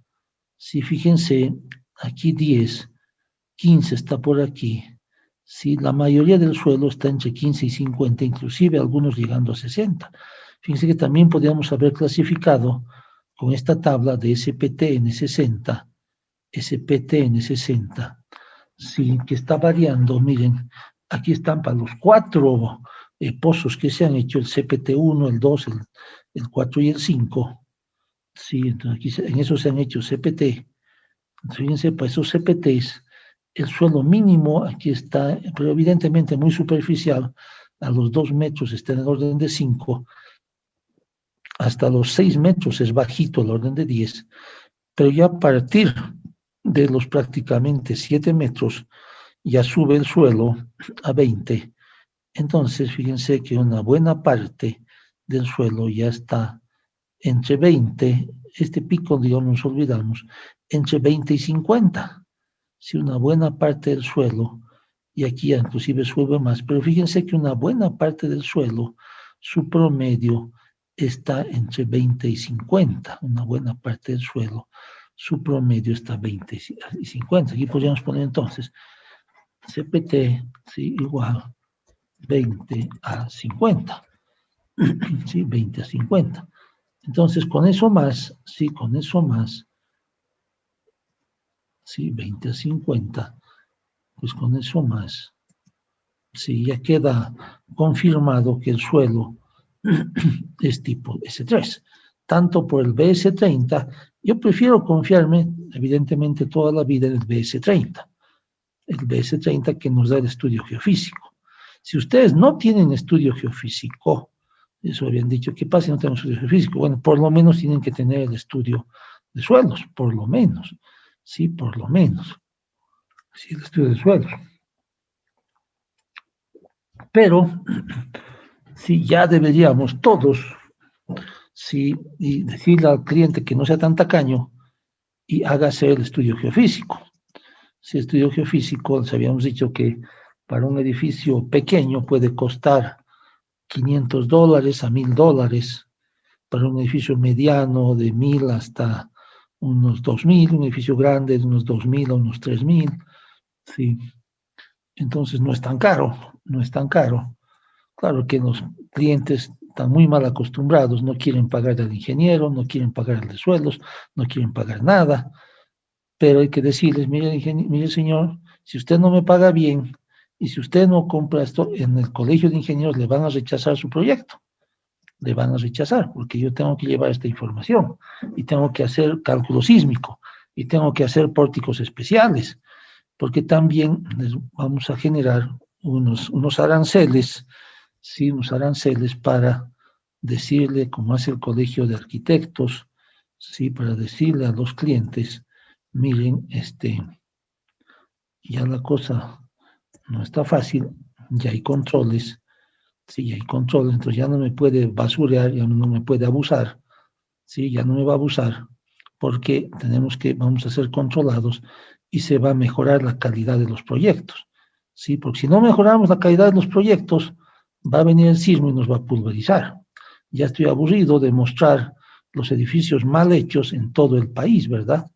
si fíjense, aquí 10, 15 está por aquí. Si la mayoría del suelo está entre 15 y 50, inclusive algunos llegando a 60. Fíjense que también podríamos haber clasificado con esta tabla de SPT en 60, SPT en 60, sí, que está variando, miren, aquí están para los 4 pozos que se han hecho, el CPT1, el 2, el 4 y el 5, sí, entonces aquí en eso se han hecho CPT, fíjense, para esos CPTs, el suelo mínimo aquí está, pero evidentemente muy superficial, a los 2 metros está en el orden de 5, hasta los 6 metros es bajito, el orden de 10, pero ya a partir de los prácticamente 7 metros, ya sube el suelo a 20. Entonces, fíjense que una buena parte del suelo ya está entre 20, este pico, digamos, nos olvidamos, entre 20 y 50. Si una buena parte del suelo, y aquí ya inclusive sube más, pero fíjense que una buena parte del suelo, su promedio está entre 20 y 50, una buena parte del suelo, su promedio está 20 y 50. Aquí podríamos poner entonces CPT, ¿sí? Igual 20 a 50, ¿sí? 20 a 50. Entonces, con eso más, sí, con eso más, sí, 20 a 50, pues con eso más, sí, ya queda confirmado que el suelo es tipo S3. Tanto por el BS30, yo prefiero confiarme, evidentemente, toda la vida en el BS30. El BS30 que nos da el estudio geofísico. Si ustedes no tienen estudio geofísico, eso habían dicho, ¿qué pasa si no tenemos estudio geofísico? Bueno, por lo menos tienen que tener el estudio de suelos, por lo menos. Sí, por lo menos. Sí, el estudio de suelos. Pero, sí, ya deberíamos todos, sí, y decirle al cliente que no sea tan tacaño y hágase el estudio geofísico. Si el estudio geofísico, les habíamos dicho que para un edificio pequeño puede costar $500 a $1,000, para un edificio mediano de 1,000 hasta unos 2,000, un edificio grande de unos 2,000 a unos 3,000, sí. Entonces no es tan caro, no es tan caro. Claro que los clientes están muy mal acostumbrados, no quieren pagar al ingeniero, no quieren pagar el de suelos, no quieren pagar nada, pero hay que decirles, mire señor, si usted no me paga bien y si usted no compra esto, en el colegio de ingenieros le van a rechazar su proyecto, le van a rechazar, porque yo tengo que llevar esta información y tengo que hacer cálculo sísmico y tengo que hacer pórticos especiales, porque también les vamos a generar unos aranceles, ¿sí? Unos aranceles para decirle, como hace el Colegio de Arquitectos, ¿sí? Para decirle a los clientes, miren, ya la cosa no está fácil, ya hay controles, sí, ya hay controles, entonces ya no me puede basurear, ya no me puede abusar, sí, ya no me va a abusar, porque vamos a ser controlados y se va a mejorar la calidad de los proyectos, sí, porque si no mejoramos la calidad de los proyectos, va a venir el sismo y nos va a pulverizar. Ya estoy aburrido de mostrar los edificios mal hechos en todo el país, ¿verdad?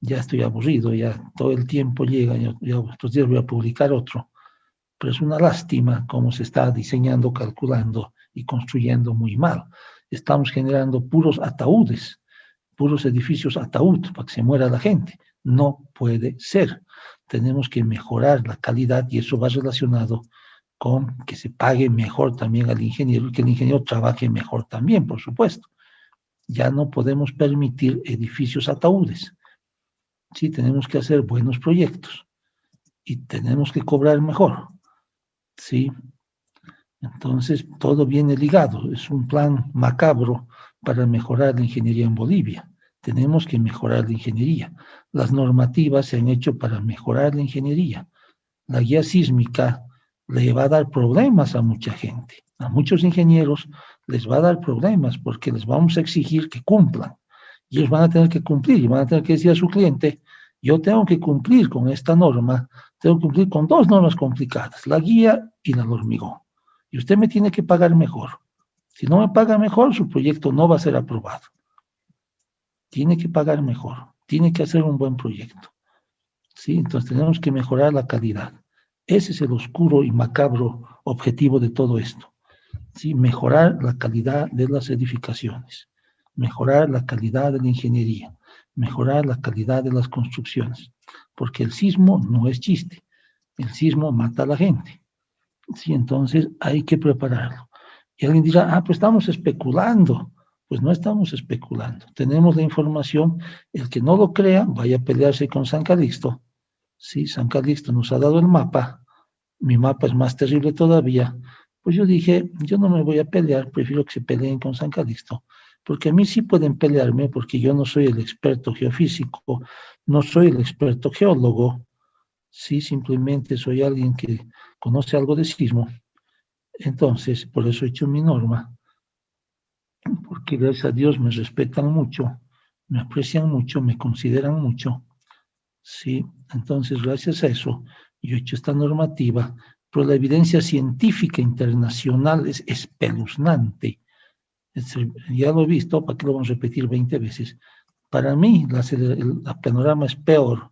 Ya estoy aburrido, ya todo el tiempo llega, ya estos días voy a publicar otro, pero es una lástima cómo se está diseñando, calculando y construyendo muy mal. Estamos generando puros ataúdes, puros edificios ataúd para que se muera la gente. No puede ser. Tenemos que mejorar la calidad y eso va relacionado con que se pague mejor también al ingeniero y que el ingeniero trabaje mejor también, por supuesto. Ya no podemos permitir edificios ataúdes. Sí, tenemos que hacer buenos proyectos y tenemos que cobrar mejor. Sí, entonces todo viene ligado. Es un plan macabro para mejorar la ingeniería en Bolivia. Tenemos que mejorar la ingeniería. Las normativas se han hecho para mejorar la ingeniería. La guía sísmica le va a dar problemas a mucha gente. A muchos ingenieros les va a dar problemas porque les vamos a exigir que cumplan. Y ellos van a tener que cumplir y van a tener que decir a su cliente, yo tengo que cumplir con esta norma, tengo que cumplir con dos normas complicadas, la guía y la del hormigón. Y usted me tiene que pagar mejor. Si no me paga mejor, su proyecto no va a ser aprobado. Tiene que pagar mejor, tiene que hacer un buen proyecto. ¿Sí? Entonces tenemos que mejorar la calidad. Ese es el oscuro y macabro objetivo de todo esto. ¿Sí? Mejorar la calidad de las edificaciones, mejorar la calidad de la ingeniería, mejorar la calidad de las construcciones, porque el sismo no es chiste, el sismo mata a la gente. ¿Sí? Entonces hay que prepararlo. Y alguien dirá, pues estamos especulando. Pues no estamos especulando, tenemos la información, el que no lo crea, vaya a pelearse con San Calixto. Sí, San Calixto nos ha dado el mapa, mi mapa es más terrible todavía, pues yo dije, yo no me voy a pelear, prefiero que se peleen con San Calixto, porque a mí sí pueden pelearme, porque yo no soy el experto geofísico, no soy el experto geólogo, sí, simplemente soy alguien que conoce algo de sismo, entonces, por eso he hecho mi norma, porque gracias a Dios me respetan mucho, me aprecian mucho, me consideran mucho, sí, entonces gracias a eso yo he hecho esta normativa, pero la evidencia científica internacional es espeluznante. Ya lo he visto, ¿para qué lo vamos a repetir 20 veces? Para mí el panorama es peor,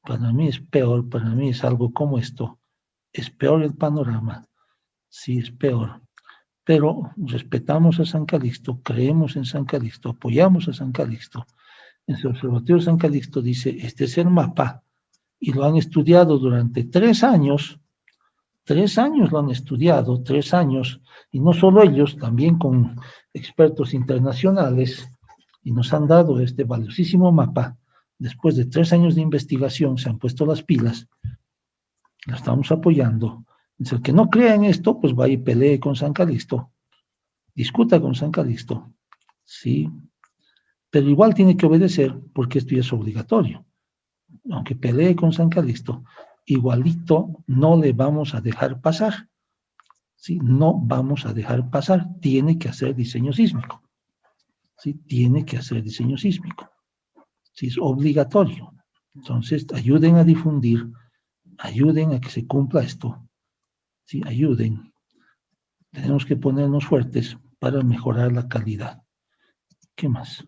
para mí es peor, para mí es algo como esto, es peor el panorama, sí es peor, pero respetamos a San Calixto, creemos en San Calixto, apoyamos a San Calixto. En el Observatorio de San Calixto dice, este es el mapa, y lo han estudiado durante 3 años, 3 años lo han estudiado, 3 años, y no solo ellos, también con expertos internacionales, y nos han dado este valiosísimo mapa. Después de 3 años de investigación, se han puesto las pilas, la estamos apoyando. Entonces, el que no crea en esto, pues vaya y pelee con San Calixto, discuta con San Calixto, ¿sí? Pero igual tiene que obedecer, porque esto ya es obligatorio. Aunque pelee con San Calixto, igualito no le vamos a dejar pasar. ¿Sí? No vamos a dejar pasar. Tiene que hacer diseño sísmico. ¿Sí? Tiene que hacer diseño sísmico. ¿Sí? Es obligatorio. Entonces, ayuden a difundir, ayuden a que se cumpla esto. ¿Sí? Ayuden. Tenemos que ponernos fuertes para mejorar la calidad. ¿Qué más?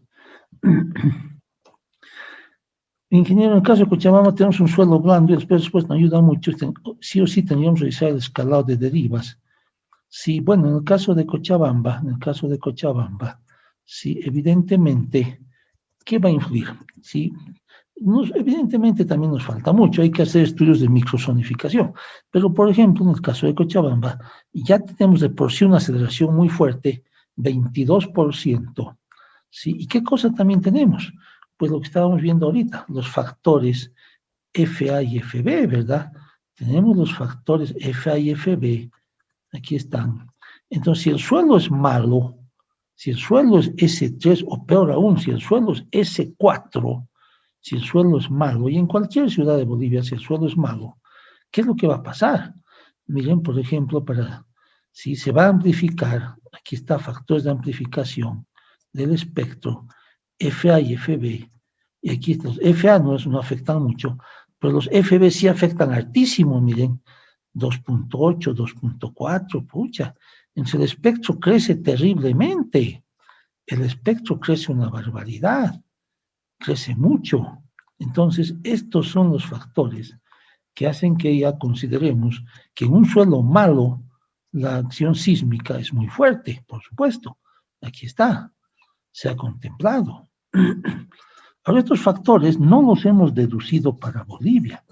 Ingeniero, en el caso de Cochabamba tenemos un suelo blando y el después no ayuda mucho. Sí o sí tendríamos que realizar el escalado de derivas. Sí, bueno, en el caso de Cochabamba, sí, evidentemente, ¿qué va a influir? Sí, evidentemente también nos falta mucho, hay que hacer estudios de microzonificación, pero por ejemplo, en el caso de Cochabamba, ya tenemos de por sí una aceleración muy fuerte, 22%, ¿sí? ¿Y qué cosa también tenemos? Pues lo que estábamos viendo ahorita, los factores FA y FB, ¿verdad? Tenemos los factores FA y FB, aquí están. Entonces, si el suelo es malo, si el suelo es S3, o peor aún, si el suelo es S4, si el suelo es malo, y en cualquier ciudad de Bolivia, si el suelo es malo, ¿qué es lo que va a pasar? Miren, por ejemplo, si se va a amplificar, aquí está factores de amplificación del espectro, FA y FB, y aquí los FA no afectan mucho, pero los FB sí afectan altísimo, miren, 2.8, 2.4, pucha, entonces el espectro crece terriblemente, el espectro crece una barbaridad, crece mucho. Entonces, estos son los factores que hacen que ya consideremos que en un suelo malo la acción sísmica es muy fuerte, por supuesto. Aquí está, se ha contemplado. Ahora, estos factores no los hemos deducido para Bolivia.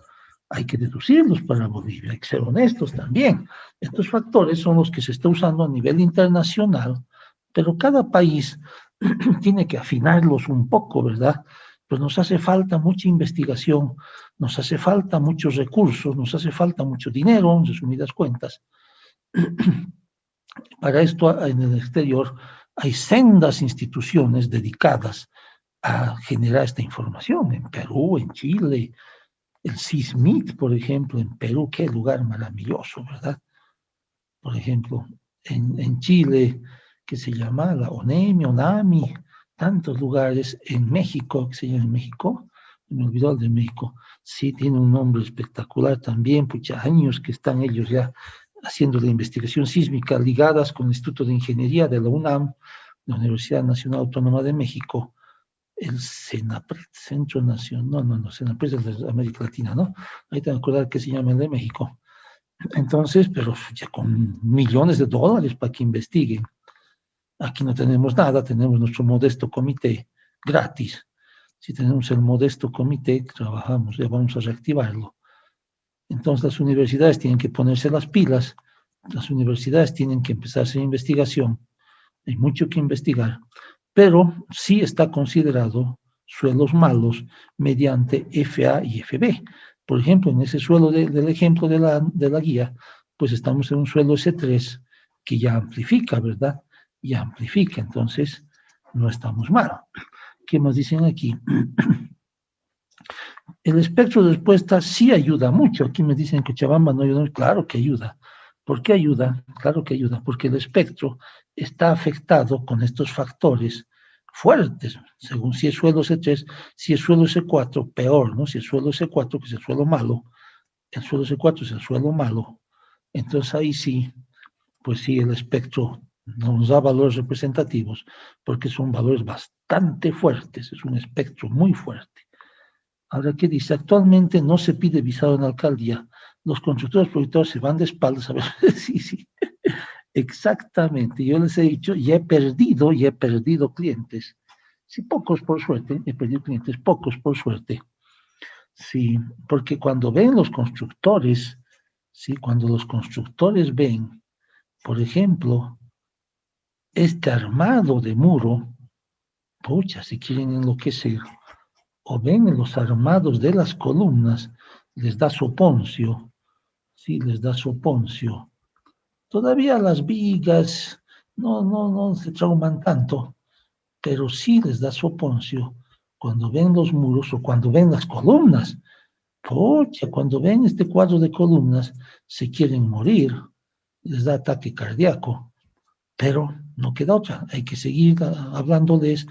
Hay que deducirlos para Bolivia, hay que ser honestos también. Estos factores son los que se está usando a nivel internacional, pero cada país tiene que afinarlos un poco, ¿verdad? Pues nos hace falta mucha investigación, nos hace falta muchos recursos, nos hace falta mucho dinero, en resumidas cuentas. Para esto, en el exterior, hay sendas instituciones dedicadas a generar esta información, en Perú, en Chile, el CISMIT, por ejemplo, en Perú, qué lugar maravilloso, ¿verdad? Por ejemplo, en Chile, que se llama la ONEMI, ONAMI, tantos lugares, en México, que se llama en México, me olvidó el de México, sí tiene un nombre espectacular también, pucha, años que están ellos ya haciendo la investigación sísmica ligadas con el Instituto de Ingeniería de la UNAM, la Universidad Nacional Autónoma de México, el CENAPRED, Centro Nacional, no, CENAPRED es de América Latina, ¿no? Ahí te van a acordar que se llama el de México. Entonces, pero ya con millones de dólares para que investiguen. Aquí no tenemos nada, tenemos nuestro modesto comité gratis. Si tenemos el modesto comité, trabajamos, ya vamos a reactivarlo. Entonces las universidades tienen que ponerse las pilas, las universidades tienen que empezar a hacer investigación, hay mucho que investigar, pero sí está considerado suelos malos mediante FA y FB. Por ejemplo, en ese suelo del ejemplo de la guía, pues estamos en un suelo S3 que ya amplifica, ¿verdad? Ya amplifica, entonces no estamos mal. ¿Qué más dicen aquí? El espectro de respuesta sí ayuda mucho. Aquí me dicen que Cochabamba no ayuda. Claro que ayuda. ¿Por qué ayuda? Claro que ayuda, porque el espectro está afectado con estos factores fuertes, según si es suelo C3, si es suelo C4, peor, ¿no? Si es suelo C4, que es el suelo malo, el suelo C4 es el suelo malo, entonces ahí sí, pues sí, el espectro nos da valores representativos, porque son valores bastante fuertes, es un espectro muy fuerte. Ahora, ¿qué dice? Actualmente no se pide visado en la alcaldía. Los constructores proyectores se van de espaldas a ver. Sí, sí, exactamente. Yo les he dicho, y he perdido clientes. Sí, pocos por suerte, he perdido clientes, pocos por suerte. Sí, porque cuando ven los constructores, sí, cuando los constructores ven, por ejemplo, este armado de muro, pucha, si quieren enloquecer, o ven en los armados de las columnas, les da soponcio, sí, les da soponcio. Todavía las vigas no se trauman tanto, pero sí les da soponcio cuando ven los muros o cuando ven las columnas. Pocha, cuando ven este cuadro de columnas, se quieren morir, les da ataque cardíaco, pero no queda otra, hay que seguir hablándoles,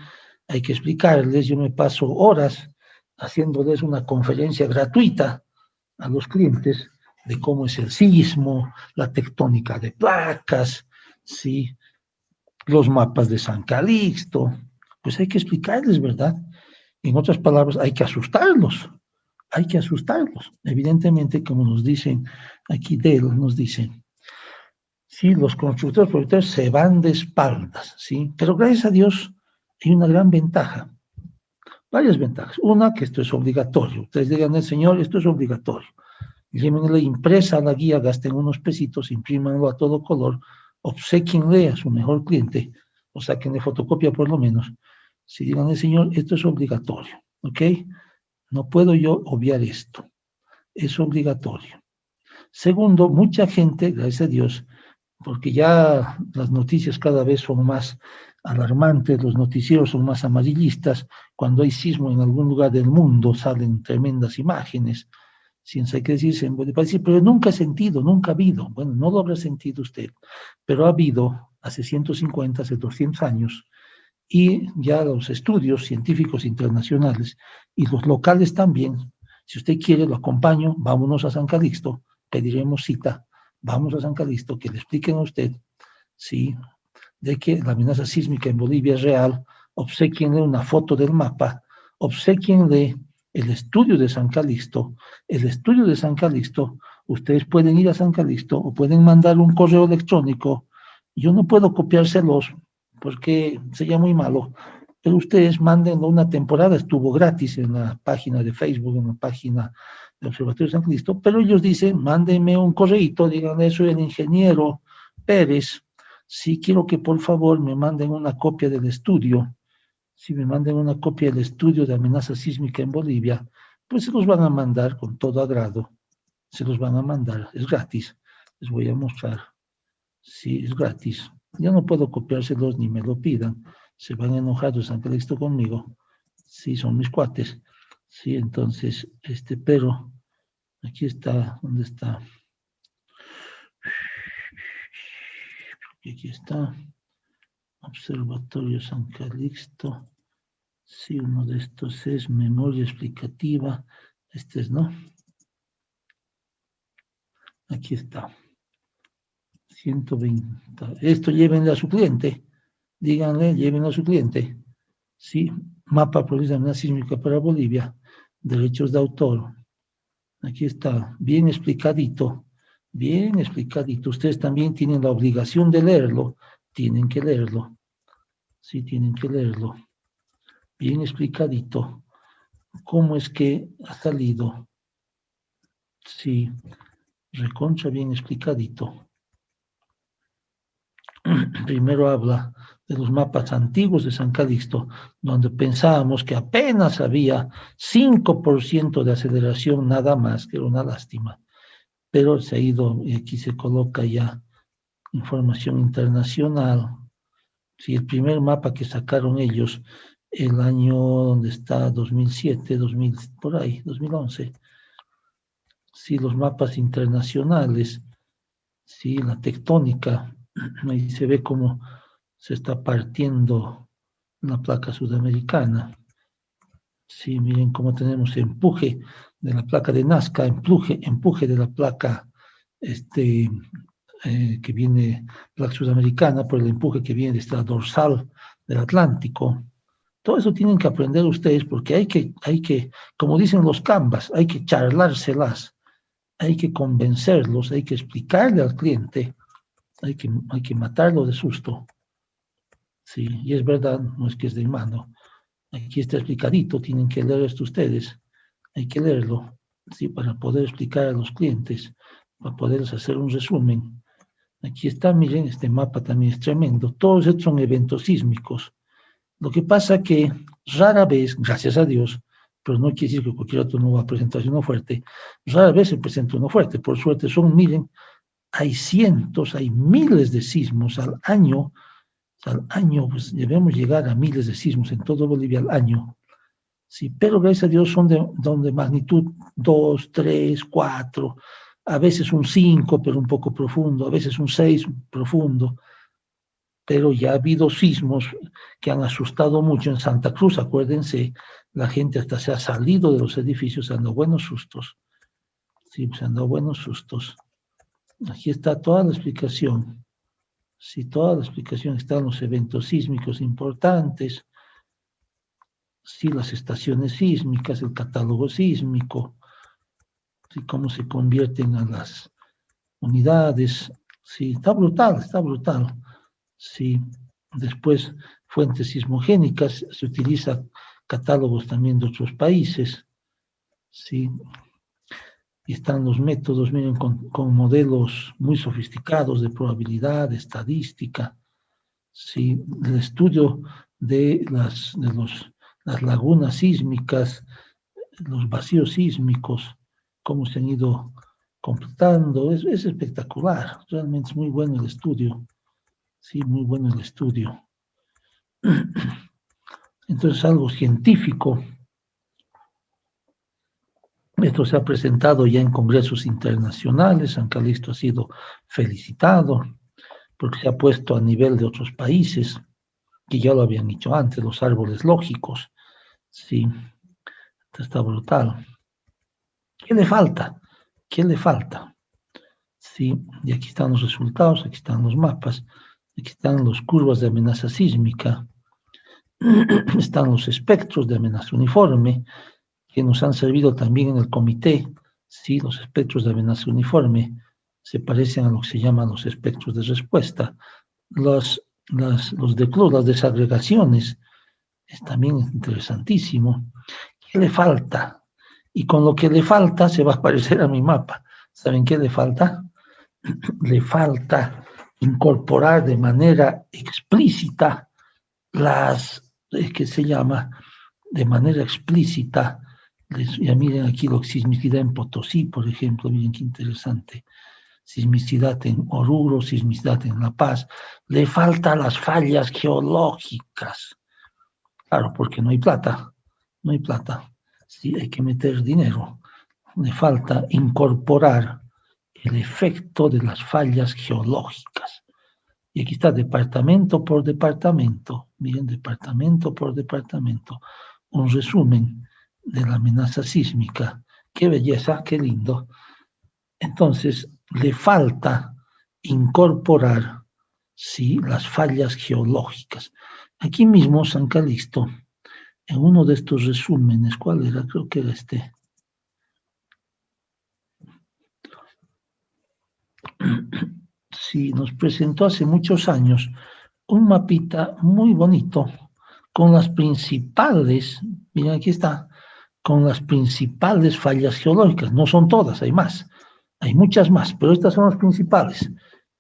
hay que explicarles, yo me paso horas haciéndoles una conferencia gratuita a los clientes de cómo es el sismo, la tectónica de placas, ¿sí? Los mapas de San Calixto, pues hay que explicarles, ¿verdad? En otras palabras, hay que asustarlos, hay que asustarlos. Evidentemente, como nos dicen aquí, Dale nos dice, sí, los constructores propietarios se van de espaldas, ¿sí? Pero gracias a Dios hay una gran ventaja, varias ventajas. Una, que esto es obligatorio. Ustedes digan al Señor, esto es obligatorio. Llévenle impresa la guía, gasten unos pesitos, imprímanlo a todo color, obsequienle a su mejor cliente, o saquenle fotocopia por lo menos. Si digan al Señor, esto es obligatorio, ¿ok? No puedo yo obviar esto, es obligatorio. Segundo, mucha gente, gracias a Dios, porque ya las noticias cada vez son más alarmantes, los noticieros son más amarillistas, cuando hay sismo en algún lugar del mundo salen tremendas imágenes, sin saber qué decir, se puede decir, pero nunca he sentido, nunca ha habido, bueno, no lo habrá sentido usted, pero ha habido hace 150, hace 200 años, y ya los estudios científicos internacionales y los locales también, si usted quiere lo acompaño, vámonos a San Calixto, pediremos cita, vamos a San Calixto, que le expliquen a usted, sí, de que la amenaza sísmica en Bolivia es real, obsequienle una foto del mapa, obsequienle el estudio de San Calixto, ustedes pueden ir a San Calixto o pueden mandar un correo electrónico, yo no puedo copiárselos porque sería muy malo, pero ustedes mándenlo, una temporada estuvo gratis en la página de Facebook, en la página del Observatorio de San Calixto, pero ellos dicen, mándenme un correíto, díganle, soy el ingeniero Pérez, si quiero que por favor me manden una copia del estudio, si me manden una copia del estudio de amenaza sísmica en Bolivia, pues se los van a mandar con todo agrado, se los van a mandar, es gratis, les voy a mostrar, sí, es gratis, yo no puedo copiárselos ni me lo pidan, se van enojados San Calixto conmigo, sí, son mis cuates, sí, entonces, pero, aquí está, ¿dónde está? Aquí está, Observatorio San Calixto. Sí, uno de estos es memoria explicativa. Este es, ¿no? Aquí está. 120. Esto llévenle a su cliente. Díganle, llévenle a su cliente. Sí, mapa provincia de amenaza sísmica para Bolivia. Derechos de autor. Aquí está, bien explicadito. Bien explicadito. Ustedes también tienen la obligación de leerlo. Tienen que leerlo. Sí, tienen que leerlo. Bien explicadito. ¿Cómo es que ha salido? Sí, recontra bien explicadito. Primero habla de los mapas antiguos de San Calixto, donde pensábamos que apenas había 5% de aceleración nada más, que era una lástima. Pero se ha ido, y aquí se coloca ya información internacional. Sí, el primer mapa que sacaron ellos, el año donde está 2007, 2000, por ahí, 2011. Sí, los mapas internacionales, sí, la tectónica, ahí se ve cómo se está partiendo la placa sudamericana. Sí, miren cómo tenemos empuje de la placa de Nazca, empuje de la placa que viene, placa sudamericana, por el empuje que viene de esta dorsal del Atlántico. Todo eso tienen que aprender ustedes porque hay que, como dicen los canvas, hay que charlárselas, hay que convencerlos, hay que explicarle al cliente, hay que matarlo de susto. Sí, y es verdad, no es que es de mano. Aquí está explicadito, tienen que leer esto ustedes, hay que leerlo, ¿sí? Para poder explicar a los clientes, para poderles hacer un resumen. Aquí está, miren, este mapa también es tremendo. Todos estos son eventos sísmicos. Lo que pasa que rara vez, gracias a Dios, pero no quiere decir que cualquier otro no va a presentar uno fuerte, rara vez se presenta uno fuerte. Por suerte miren, hay cientos, hay miles de sismos al año, pues debemos llegar a miles de sismos en todo Bolivia al año. Sí, pero gracias a Dios son de magnitud 2, 3, 4, a veces un 5, pero un poco profundo, a veces un 6 profundo, pero ya ha habido sismos que han asustado mucho en Santa Cruz, acuérdense, la gente hasta se ha salido de los edificios, se han dado buenos sustos, sí, se han dado buenos sustos. Aquí está toda la explicación, sí, toda la explicación, están los eventos sísmicos importantes, sí, las estaciones sísmicas, el catálogo sísmico, sí, cómo se convierten a las unidades, sí, está brutal, sí. Después, fuentes sismogénicas, se utiliza catálogos también de otros países, sí. Y están los métodos, miren, con modelos muy sofisticados de probabilidad, de estadística, sí. El estudio de las lagunas sísmicas, los vacíos sísmicos, cómo se han ido completando, es espectacular, realmente es muy bueno el estudio, sí, muy bueno el estudio. Entonces, algo científico. Esto se ha presentado ya en congresos internacionales. San Calixto ha sido felicitado porque se ha puesto a nivel de otros países que ya lo habían hecho antes, los árboles lógicos. Sí, está brutal. ¿Qué le falta? ¿Qué le falta? Sí, y aquí están los resultados, aquí están los mapas, aquí están las curvas de amenaza sísmica, están los espectros de amenaza uniforme, que nos han servido también en el comité. Sí, los espectros de amenaza uniforme se parecen a lo que se llaman los espectros de respuesta. Los de club, las desagregaciones, es también interesantísimo. ¿Qué le falta? Y con lo que le falta se va a parecer a mi mapa. ¿Saben qué le falta? Le falta incorporar de manera explícita que se llama, de manera explícita, ya miren aquí la sismicidad en Potosí, por ejemplo, miren qué interesante. Sismicidad en Oruro, sismicidad en La Paz. Le faltan las fallas geológicas. Claro, porque no hay plata, no hay plata. Sí, hay que meter dinero. Le falta incorporar el efecto de las fallas geológicas. Y aquí está departamento por departamento, miren, departamento por departamento, un resumen de la amenaza sísmica. Qué belleza, qué lindo. Entonces, le falta incorporar, sí, las fallas geológicas. Aquí mismo, San Calixto, en uno de estos resúmenes, ¿cuál era? Creo que era este. Sí, nos presentó hace muchos años un mapita muy bonito con las principales, miren aquí está, con las principales fallas geológicas. No son todas, hay más, hay muchas más, pero estas son las principales.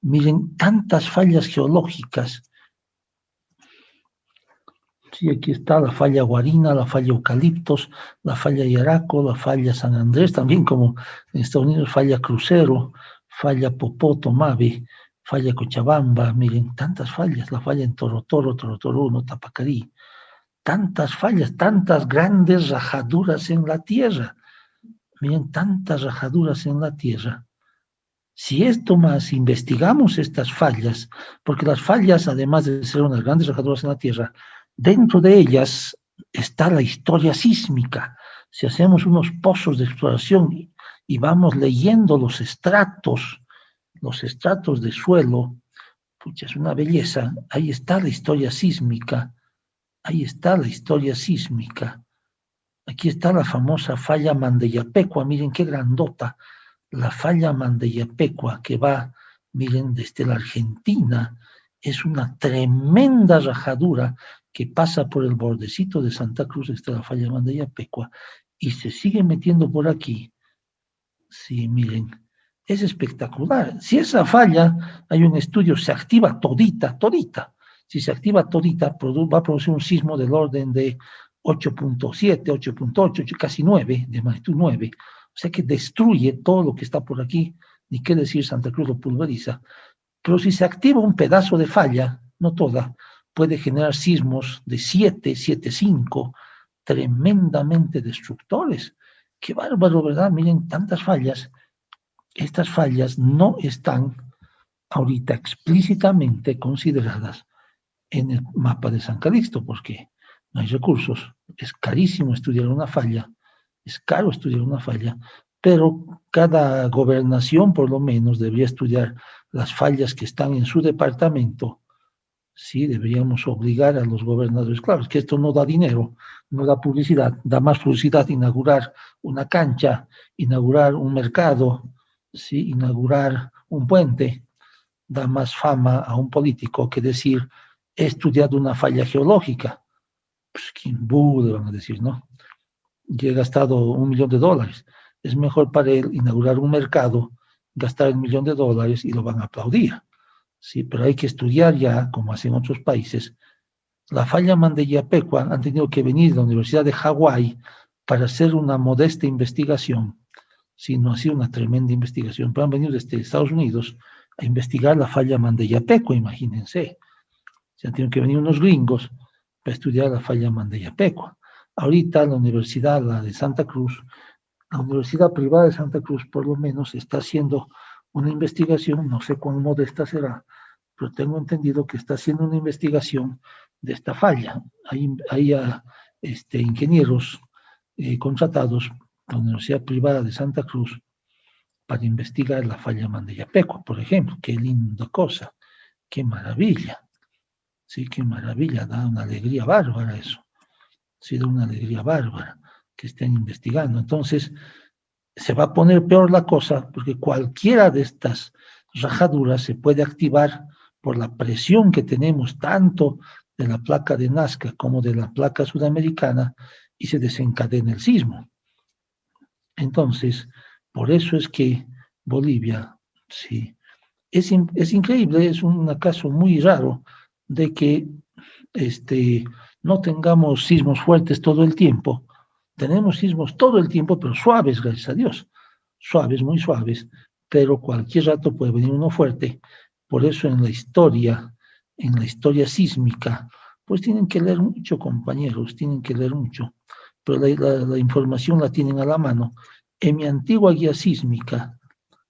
Miren, tantas fallas geológicas. Sí, aquí está la falla Guarina, la falla Eucaliptos, la falla Yaraco, la falla San Andrés, también como en Estados Unidos, falla Crucero, falla Popoto, Mave, falla Cochabamba, miren, tantas fallas, la falla en Torotoro, Torotoro 1, Tapacarí, tantas fallas, tantas grandes rajaduras en la tierra, miren, tantas rajaduras en la tierra. Si esto más investigamos estas fallas, porque las fallas, además de ser unas grandes rajaduras en la tierra, dentro de ellas está la historia sísmica. Si hacemos unos pozos de exploración y vamos leyendo los estratos de suelo, pucha, es una belleza. Ahí está la historia sísmica. Ahí está la historia sísmica. Aquí está la famosa falla Mandeyapecua. Miren qué grandota. La falla Mandeyapecua que va, miren, desde la Argentina. Es una tremenda rajadura que pasa por el bordecito de Santa Cruz, está la falla Mandeyapecua, y se sigue metiendo por aquí. Sí, miren, es espectacular. Si esa falla, hay un estudio, se activa todita, todita. Si se activa todita, va a producir un sismo del orden de 8.7, 8.8, casi 9, de magnitud 9. O sea que destruye todo lo que está por aquí, ni qué decir, Santa Cruz lo pulveriza. Pero si se activa un pedazo de falla, no toda, puede generar sismos de 7, 7.5, tremendamente destructores. Qué bárbaro, ¿verdad? Miren, tantas fallas. Estas fallas no están ahorita explícitamente consideradas en el mapa de San Calixto, porque no hay recursos. Es carísimo estudiar una falla, es caro estudiar una falla, pero cada gobernación por lo menos debería estudiar las fallas que están en su departamento. Sí, deberíamos obligar a los gobernadores. Claro, es que esto no da dinero, no da publicidad, da más publicidad inaugurar una cancha, inaugurar un mercado, sí, inaugurar un puente, da más fama a un político que decir, he estudiado una falla geológica. Pues, ¿quién le van a decir, no? Y he gastado $1.000.000. Es mejor para él inaugurar un mercado, gastar $1.000.000 y lo van a aplaudir. Sí, pero hay que estudiar ya, como hacen otros países. La falla Mandeyapecua han tenido que venir de la Universidad de Hawái para hacer una modesta investigación. Sí, no ha sido una tremenda investigación, pero han venido desde Estados Unidos a investigar la falla Mandeyapecuá, imagínense. Se han tenido que venir unos gringos para estudiar la falla Mandeyapecuá. Ahorita la universidad, la de Santa Cruz, la Universidad Privada de Santa Cruz, por lo menos, está haciendo una investigación, no sé cuán modesta será, pero tengo entendido que está haciendo una investigación de esta falla. Hay ingenieros contratados por la Universidad Privada de Santa Cruz para investigar la falla Mandeyapecuá, por ejemplo. Qué linda cosa, qué maravilla. Sí, qué maravilla, da una alegría bárbara eso. Sí, da una alegría bárbara que estén investigando. Entonces, se va a poner peor la cosa porque cualquiera de estas rajaduras se puede activar por la presión que tenemos tanto de la placa de Nazca como de la placa sudamericana y se desencadena el sismo. Entonces, por eso es que Bolivia, sí, es increíble, es un caso muy raro de que no tengamos sismos fuertes todo el tiempo. Tenemos sismos todo el tiempo, pero suaves, gracias a Dios. Suaves, muy suaves, pero cualquier rato puede venir uno fuerte. Por eso en la historia sísmica, pues tienen que leer mucho, compañeros, tienen que leer mucho. Pero la información la tienen a la mano. En mi antigua guía sísmica,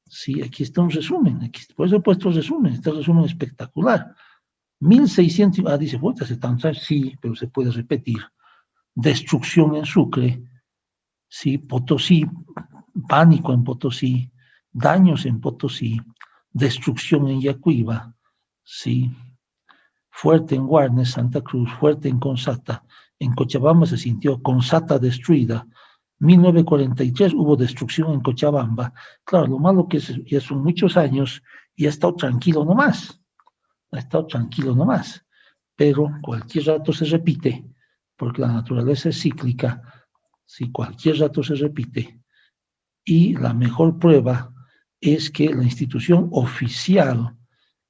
sí, aquí está un resumen, por eso he puesto el resumen, este resumen espectacular. 1600, dice, puta, se tan, sí, pero se puede repetir. Destrucción en Sucre, sí, Potosí, pánico en Potosí, daños en Potosí, destrucción en Yacuiba, sí, fuerte en Guarnes, Santa Cruz, fuerte en Consata, en Cochabamba se sintió Consata destruida, 1943 hubo destrucción en Cochabamba, claro, lo malo que ya son muchos años y ha estado tranquilo nomás, pero cualquier rato se repite, porque la naturaleza es cíclica, si cualquier rato se repite, y la mejor prueba es que la institución oficial,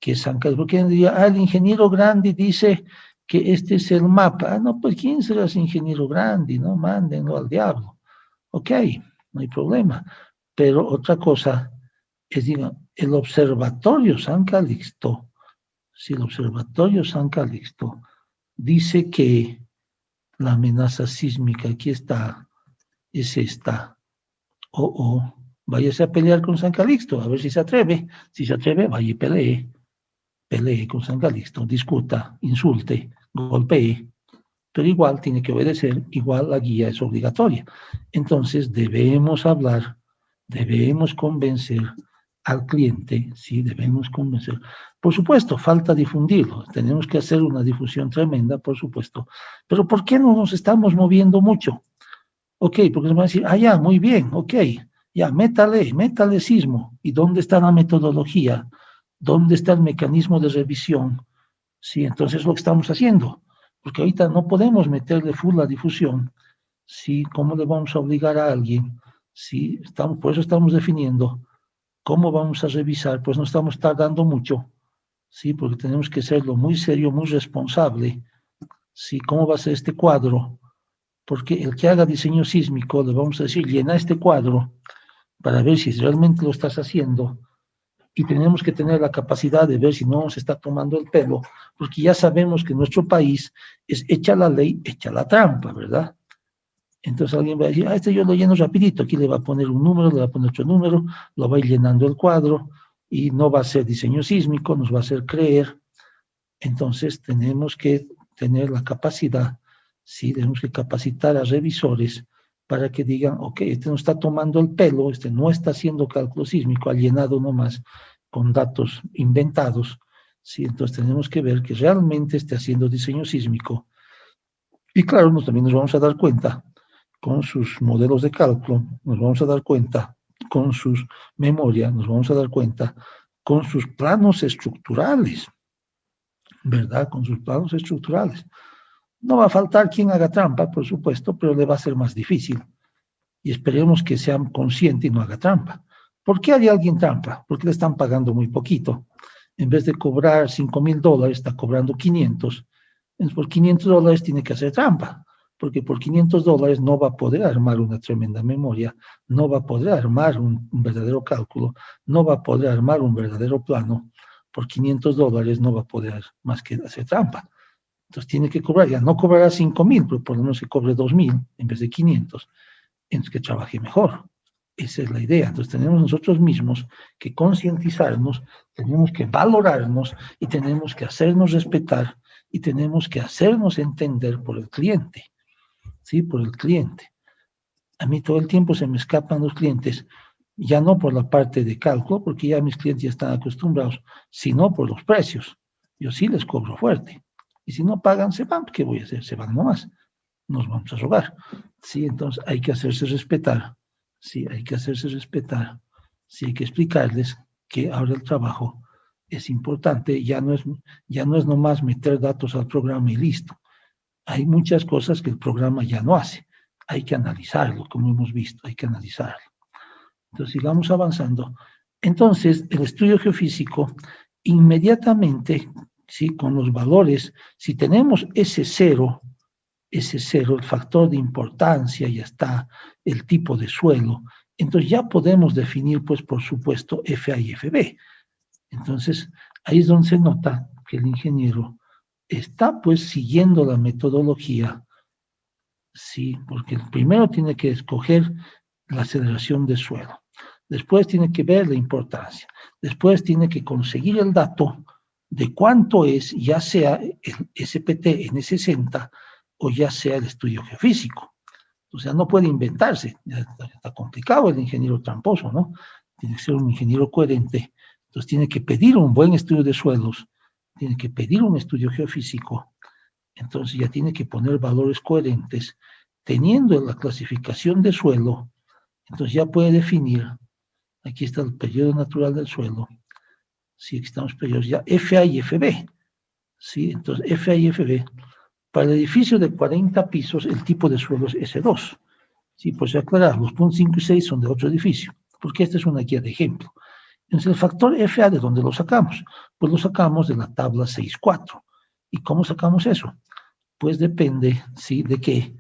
que es San Carlos, porque diría, el ingeniero Grandi dice que este es el mapa. No, pues ¿quién será ese ingeniero Grandi? No, mándenlo al diablo. Ok, no hay problema. Pero otra cosa es, diga, el Observatorio San Calixto, si el Observatorio San Calixto dice que la amenaza sísmica aquí está, es esta, váyase a pelear con San Calixto, a ver si se atreve, vaya y pelee con San Calixto, discuta, insulte, golpee, pero igual tiene que obedecer, igual la guía es obligatoria. Entonces debemos hablar, debemos convencer al cliente, sí, debemos convencer. Por supuesto, falta difundirlo, tenemos que hacer una difusión tremenda, por supuesto, pero ¿por qué no nos estamos moviendo mucho? Ok, porque nos van a decir, ya, muy bien, ok, ya, métale sismo. ¿Y dónde está la metodología? ¿Dónde está el mecanismo de revisión? Sí, entonces es lo que estamos haciendo, porque ahorita no podemos meterle full la difusión. Sí, ¿cómo le vamos a obligar a alguien? Sí, por eso estamos definiendo cómo vamos a revisar, pues no estamos tardando mucho, sí, porque tenemos que serlo muy serio, muy responsable. Sí, ¿cómo va a ser este cuadro? Porque el que haga diseño sísmico, le vamos a decir, llena este cuadro para ver si realmente lo estás haciendo, y tenemos que tener la capacidad de ver si no se está tomando el pelo, porque ya sabemos que en nuestro país es hecha la ley, hecha la trampa, ¿verdad? Entonces alguien va a decir, yo lo lleno rapidito, aquí le va a poner un número, le va a poner otro número, lo va a ir llenando el cuadro, y no va a ser diseño sísmico, nos va a hacer creer. Entonces tenemos que tener la capacidad, sí, tenemos que capacitar a revisores para que digan, ok, este no está tomando el pelo, este no está haciendo cálculo sísmico, ha llenado nomás con datos inventados, sí, entonces tenemos que ver que realmente esté haciendo diseño sísmico. Y claro, también nos vamos a dar cuenta con sus modelos de cálculo, nos vamos a dar cuenta con sus memorias, nos vamos a dar cuenta con sus planos estructurales, ¿verdad? Con sus planos estructurales. No va a faltar quien haga trampa, por supuesto, pero le va a ser más difícil. Y esperemos que sea consciente y no haga trampa. ¿Por qué haría alguien trampa? Porque le están pagando muy poquito. En vez de cobrar $5,000, está cobrando 500. Entonces, por $500 tiene que hacer trampa. porque por $500 no va a poder armar una tremenda memoria, no va a poder armar un verdadero cálculo, no va a poder armar un verdadero plano. Por $500 no va a poder más que hacer trampa. Entonces tiene que cobrar, ya no cobrará 5.000, pero por lo menos que cobre 2.000 en vez de 500, entonces que trabaje mejor. Esa es la idea. Entonces tenemos nosotros mismos que concientizarnos, tenemos que valorarnos y tenemos que hacernos respetar y tenemos que hacernos entender por el cliente, ¿sí? Por el cliente. A mí todo el tiempo se me escapan los clientes, ya no por la parte de cálculo, porque ya mis clientes ya están acostumbrados, sino por los precios. Yo sí les cobro fuerte. Y si no pagan, se van. ¿Qué voy a hacer? Se van nomás. Nos vamos a rogar. Sí, entonces hay que hacerse respetar. Sí, hay que hacerse respetar. Sí, hay que explicarles que ahora el trabajo es importante. Ya no es nomás meter datos al programa y listo. Hay muchas cosas que el programa ya no hace. Hay que analizarlo, como hemos visto, hay que analizarlo. Entonces, sigamos avanzando. Entonces, el estudio geofísico, inmediatamente, ¿sí? Con los valores, si tenemos ese cero, el factor de importancia, ya está, el tipo de suelo, entonces ya podemos definir, pues, por supuesto, FA y FB. Entonces, ahí es donde se nota que el ingeniero está, pues, siguiendo la metodología, sí, porque primero tiene que escoger la aceleración de suelo, después tiene que ver la importancia, después tiene que conseguir el dato de cuánto es, ya sea el SPT N60 o ya sea el estudio geofísico. O sea, no puede inventarse, ya está complicado el ingeniero tramposo, ¿no? Tiene que ser un ingeniero coherente, entonces tiene que pedir un buen estudio de suelos, tiene que pedir un estudio geofísico, entonces ya tiene que poner valores coherentes, teniendo la clasificación de suelo, entonces ya puede definir, aquí está el periodo natural del suelo, sí, aquí estamos periodos ya, FA y FB, sí, entonces FA y FB, para el edificio de 40 pisos, el tipo de suelo es S2, sí, pues aclarar, los puntos 5 y 6 son de otro edificio, porque esta es una guía de ejemplo. Entonces, el factor FA, ¿de dónde lo sacamos? Pues lo sacamos de la tabla 6.4. ¿Y cómo sacamos eso? Pues depende, ¿sí? De qué,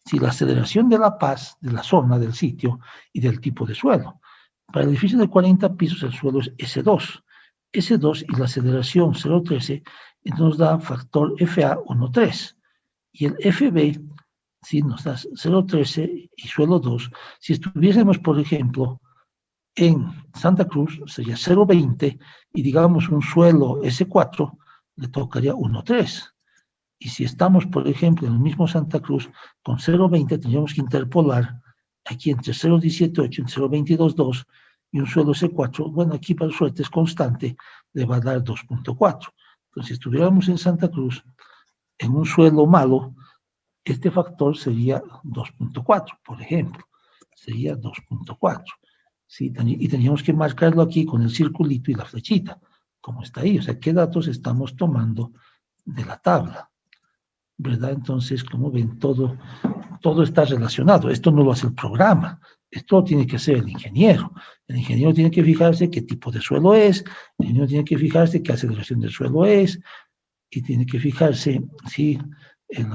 si la aceleración de la paz, de la zona, del sitio y del tipo de suelo. Para el edificio de 40 pisos el suelo es S2. S2 y la aceleración 0.13 nos da factor FA 1.3. Y el FB, ¿sí? Nos da 0.13 y suelo 2. Si estuviésemos, por ejemplo, en Santa Cruz, sería 0.20 y digamos un suelo S4, le tocaría 1.3. Y si estamos, por ejemplo, en el mismo Santa Cruz, con 0.20 tendríamos que interpolar aquí entre 0.18, entre 0.22.2 y un suelo S4, bueno, aquí para suerte es constante, le va a dar 2.4. Entonces, si estuviéramos en Santa Cruz, en un suelo malo, este factor sería 2.4, por ejemplo, sería 2.4. ¿Sí? Y teníamos que marcarlo aquí con el circulito y la flechita, como está ahí, o sea, qué datos estamos tomando de la tabla, ¿verdad? Entonces, como ven, todo está relacionado. Esto no lo hace el programa, esto lo tiene que hacer el ingeniero. El ingeniero tiene que fijarse qué tipo de suelo es, el ingeniero tiene que fijarse qué aceleración del suelo es, y tiene que fijarse, ¿sí? en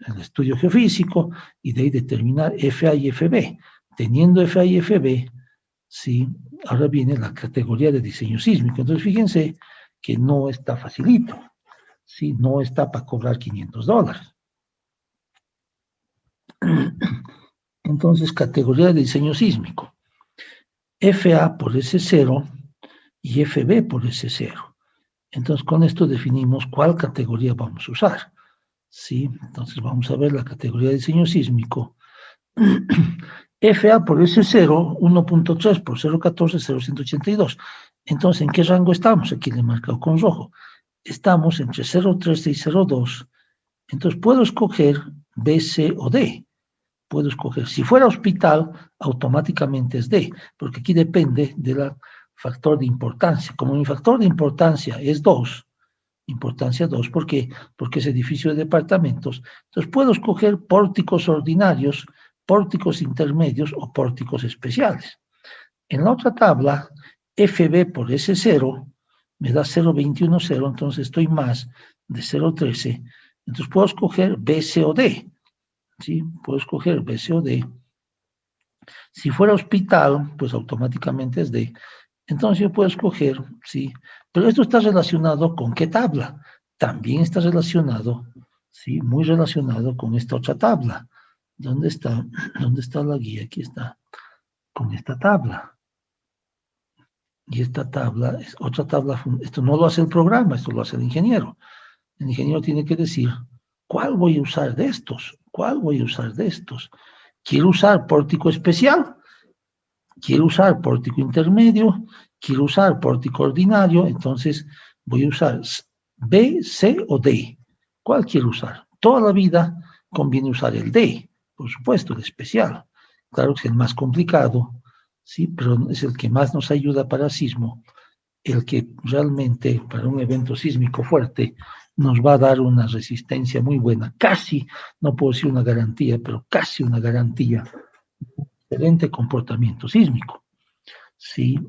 el estudio geofísico, y de ahí determinar FA y FB. Teniendo FA y FB, ¿sí? Ahora viene la categoría de diseño sísmico. Entonces, fíjense que no está facilito, ¿sí? No está para cobrar $500. Entonces, categoría de diseño sísmico. FA por S0 y FB por S0. Entonces, con esto definimos cuál categoría vamos a usar. ¿Sí? Entonces, vamos a ver la categoría de diseño sísmico. FA por S0, 1.3 por 0.14, 0.182. Entonces, ¿en qué rango estamos? Aquí le he marcado con rojo. Estamos entre 0.13 y 0.2. Entonces, puedo escoger B, C o D. Puedo escoger. Si fuera hospital, automáticamente es D, porque aquí depende del factor de importancia. Como mi factor de importancia es 2, importancia 2, ¿por qué? Porque es edificio de departamentos. Entonces puedo escoger pórticos ordinarios, pórticos intermedios o pórticos especiales. En la otra tabla, FB por S0 me da 0.210, entonces estoy más de 0.13. Entonces puedo escoger B, C o D. ¿sí? Puedo escoger B, C o D. Si fuera hospital, pues automáticamente es D. Entonces yo puedo escoger, ¿sí? Pero esto está relacionado con qué tabla. También está relacionado, ¿sí? Muy relacionado con esta otra tabla. ¿Dónde está? ¿Dónde está la guía? Aquí está. Con esta tabla. Y esta tabla es otra tabla. Esto no lo hace el programa, esto lo hace el ingeniero. El ingeniero tiene que decir, ¿cuál voy a usar de estos? ¿Cuál voy a usar de estos? ¿Quiero usar pórtico especial? ¿Quiero usar pórtico intermedio? ¿Quiero usar pórtico ordinario? Entonces voy a usar B, C o D. ¿Cuál quiero usar? Toda la vida conviene usar el D, por supuesto, el especial. Claro que es el más complicado, sí, pero es el que más nos ayuda para sismo, el que realmente para un evento sísmico fuerte nos va a dar una resistencia muy buena, casi, no puedo decir una garantía, pero casi una garantía de excelente comportamiento sísmico. Sí,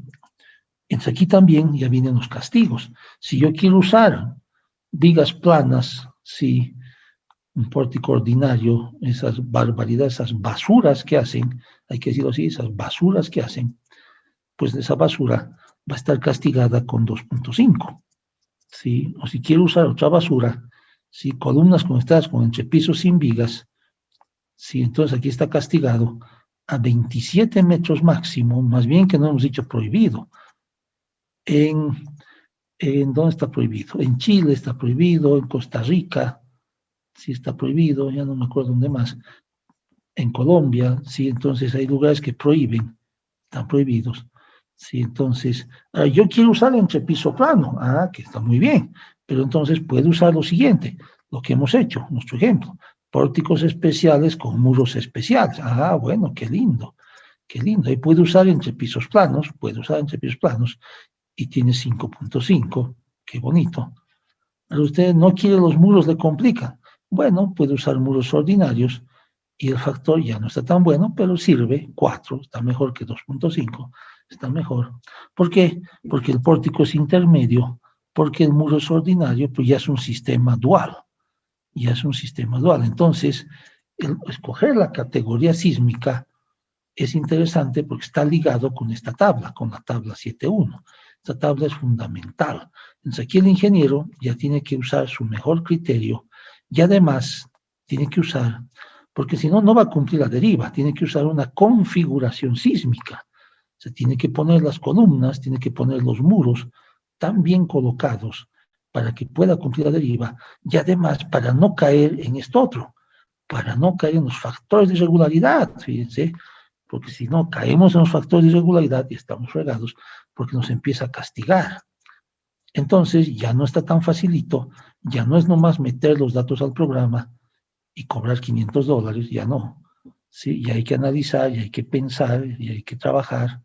entonces aquí también ya vienen los castigos. Si yo quiero usar vigas planas, sí, un pórtico ordinario, esas barbaridades, esas basuras que hacen, hay que decirlo así, esas basuras que hacen, pues esa basura va a estar castigada con 2.5. ¿Sí? O si quiero usar otra basura, ¿sí? Columnas conectadas con entrepisos sin vigas, ¿sí? Entonces aquí está castigado a 27 metros máximo, más bien que no hemos dicho prohibido. ¿En dónde está prohibido? En Chile está prohibido, en Costa Rica sí está prohibido, ya no me acuerdo dónde más. En Colombia, sí, entonces hay lugares que prohíben, están prohibidos. Sí, entonces, yo quiero usar entrepiso plano, que está muy bien, pero entonces puede usar lo siguiente, lo que hemos hecho, nuestro ejemplo, pórticos especiales con muros especiales. Bueno, qué lindo, qué lindo. Ahí puede usar entrepisos planos, y tiene 5.5, qué bonito. Pero usted no quiere los muros, le complica. Bueno, puede usar muros ordinarios y el factor ya no está tan bueno, pero sirve, 4, está mejor que 2.5, está mejor. ¿Por qué? Porque el pórtico es intermedio, porque el muro es ordinario, pues ya es un sistema dual, ya es un sistema dual. Entonces, escoger la categoría sísmica es interesante porque está ligado con esta tabla, con la tabla 7.1. Esta tabla es fundamental. Entonces aquí el ingeniero ya tiene que usar su mejor criterio y además tiene que usar, porque si no, no va a cumplir la deriva, tiene que usar una configuración sísmica. Se tiene que poner las columnas, tiene que poner los muros tan bien colocados para que pueda cumplir la deriva y además para no caer en esto otro, para no caer en los factores de irregularidad, fíjense, porque si no caemos en los factores de irregularidad y estamos fregados, porque nos empieza a castigar. Entonces ya no está tan facilito, ya no es nomás meter los datos al programa y cobrar $500, ya no. ¿Sí? Ya hay que analizar, ya hay que pensar, ya hay que trabajar,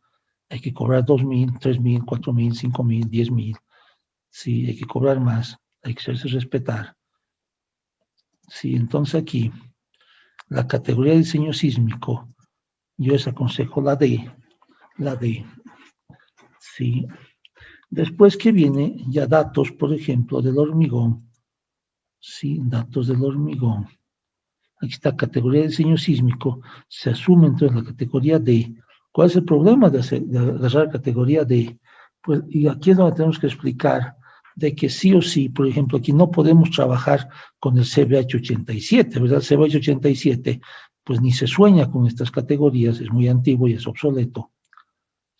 hay que cobrar 2.000, 3.000, 4.000, 5.000, 10.000. Sí, hay que cobrar más, hay que hacerse respetar. Sí, entonces aquí, la categoría de diseño sísmico, yo les aconsejo la D, sí. Después que viene ya datos, por ejemplo, del hormigón, sí, datos del hormigón. Aquí está categoría de diseño sísmico, se asume entonces la categoría D. ¿Cuál es el problema de agarrar categoría D? Pues, y aquí es donde tenemos que explicar de que sí o sí, por ejemplo, aquí no podemos trabajar con el CBH87, ¿verdad? El CBH87, pues ni se sueña con estas categorías, es muy antiguo y es obsoleto.